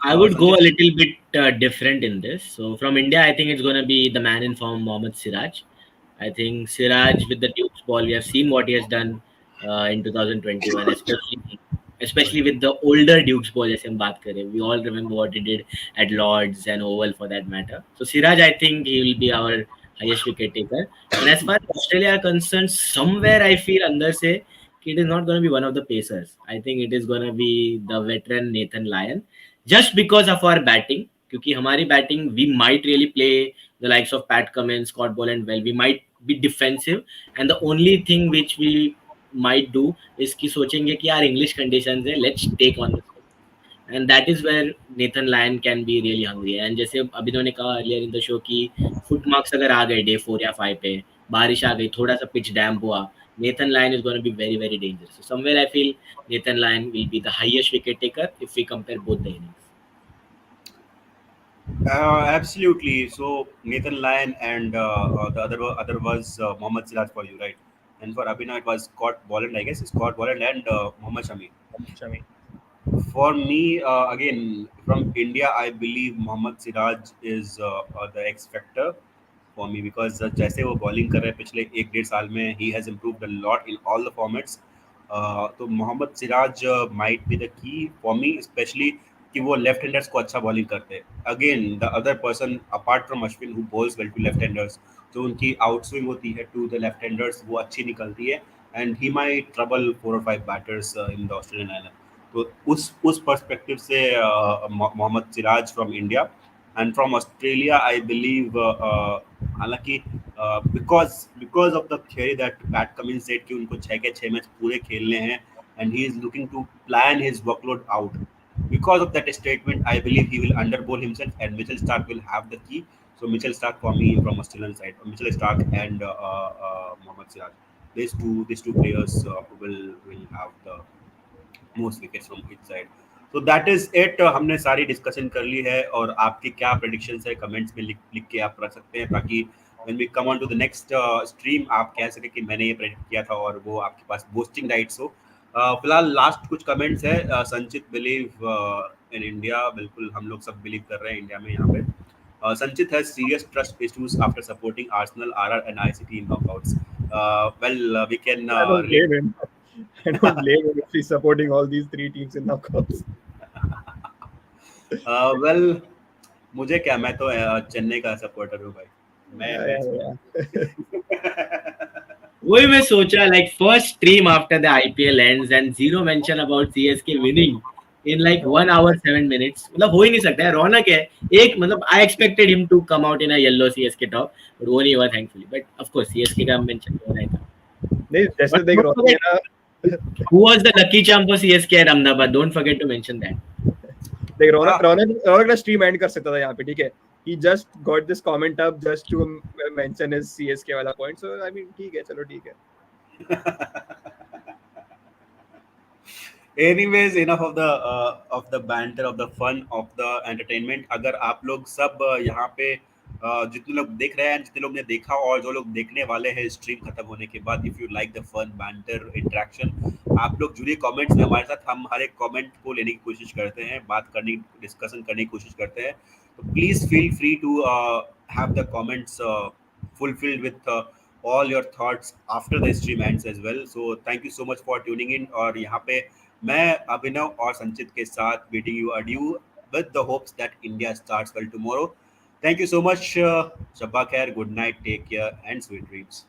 I would go Sanjit? a little bit different in this. So from India, I think it's going to be the man in form, Mohammad Siraj. I think Siraj with the Duke's ball, we have seen what he has done in 2021, especially with the older Duke's ball. जैसे हम बात करें, we all remember what he did at Lords and Oval for that matter. So Siraj, I think he will be our highest wicket taker. And as far as Australia are concerned, somewhere I feel अंदर से कि it is not going to be one of the pacers. I think it is going to be the veteran Nathan Lyon, just because of our batting. क्योंकि हमारी batting we might really play the likes of Pat Cummins, Scott Boland, well, we might be defensive, and the only thing which we might do is कि सोचेंगे कि यार English conditions है, let's take on the score. And that is where Nathan Lyon can be really hungry. And जैसे अभी उन्होंने कहा earlier in the show कि foot marks अगर आ गए day 4 या 5 पे, बारिश आ गई, थोड़ा सा pitch damp हुआ, Nathan Lyon is going to be very very dangerous. So somewhere I feel Nathan Lyon will be the highest wicket taker if we compare both the innings. Absolutely. So Nathan Lyon and the other was Mohammad Siraj for you, right? And for Abhinav it was Scott Boland, I guess. Scott Boland and Mohammad Shami. Shami. For me, again from India, I believe Mohammad Siraj is the X factor for me because जैसे वो bowling कर रहे हैं पिछले एक डेढ़ साल में he has improved a lot in all the formats. तो Mohammad Siraj might be the key for me, especially कि वो लेफ्ट हैंडर्स को अच्छा बॉलिंग करते हैं. Again the other person apart from Ashwin who bowls well to left handers, जो उनकी out swing होती है टू द लेफ्ट हैंडर्स वो अच्छी निकलती है and he might trouble 4 or 5 batters in the Australian lineup. तो उस पर्सपेक्टिव से Mohammed Siraj from India and from Australia I believe हालांकि because of the theory that Pat Cummins said कि उनको 6 के 6 मैच पूरे खेलने हैं and he is looking to plan his workload out. Because of that statement, I believe he will underbowl himself and Mitchell Stark will have the key. So Mitchell Stark for me from Australian side, Mitchell Stark and Mohammad Siraj. These two players will have the most wickets from each side. So that is it. हमने सारी discussion कर ली है और आपकी क्या predictions है comments में लिख के आप रख सकते हैं ताकि when we come on to the next stream आप कह सके कि मैंने ये प्रेडिक्ट किया था और वो आपके पास बोस्टिंग राइट्स हो. फिलहाल लास्ट कुछ कमेंट्स है. संचित बिलीव इन इंडिया, बिल्कुल हम लोग सब बिलीव कर रहे हैं इंडिया में यहाँ पे. Sanchit has serious trust issues after supporting Arsenal, RR, and ICT in knockouts. We can. I don't blame him. I don't blame him if he's supporting all these 3 teams in knockouts. मुझे क्या, मैं तो चेन्नई का supporter हूँ भाई. वही मैं सोचा like first stream after the IPL ends and zero mention about CSK winning in like 1 hour 7 minutes. मतलब हो ही नहीं सकता है. रौनक है एक, मतलब I expected him to come out in a yellow CSK top, but वो नहीं हुआ thankfully. But of course CSK का mention होना ही था. नहीं जैसे देख रौनक है ना. Who was the lucky charm for CSK at Ahmedabad? Don't forget to mention that. देख रौनक ना स्ट्रीम एंड कर सकता था यहाँ पे, ठीक है. He just got this comment up just to mention his CSK वाला point. So I mean ठीक है, चलो ठीक है. Anyways, enough of the banter, of the fun, of the entertainment. अगर आप लोग सब यहाँ पे जितने लोग देख रहे हैं, जितने लोग ने देखा और जो लोग देखने वाले हैं स्ट्रीम खत्म होने के बाद, if you like the fun banter interaction, आप लोग जुड़िए कमेंट्स में हमारे साथ. हम हर एक कमेंट को लेने की कोशिश करते हैं, बात करने, डिस्कशन करने की कोशिश करते हैं. तो please feel free to have the comments fulfilled with all your thoughts after the stream ends as well. So thank you so much for tuning in. और यहाँ पे मैं अभिनव और संचित के साथ bidding you adieu with the hopes that India starts well tomorrow. Thank you so much. Shabba khair, good night, take care and sweet dreams.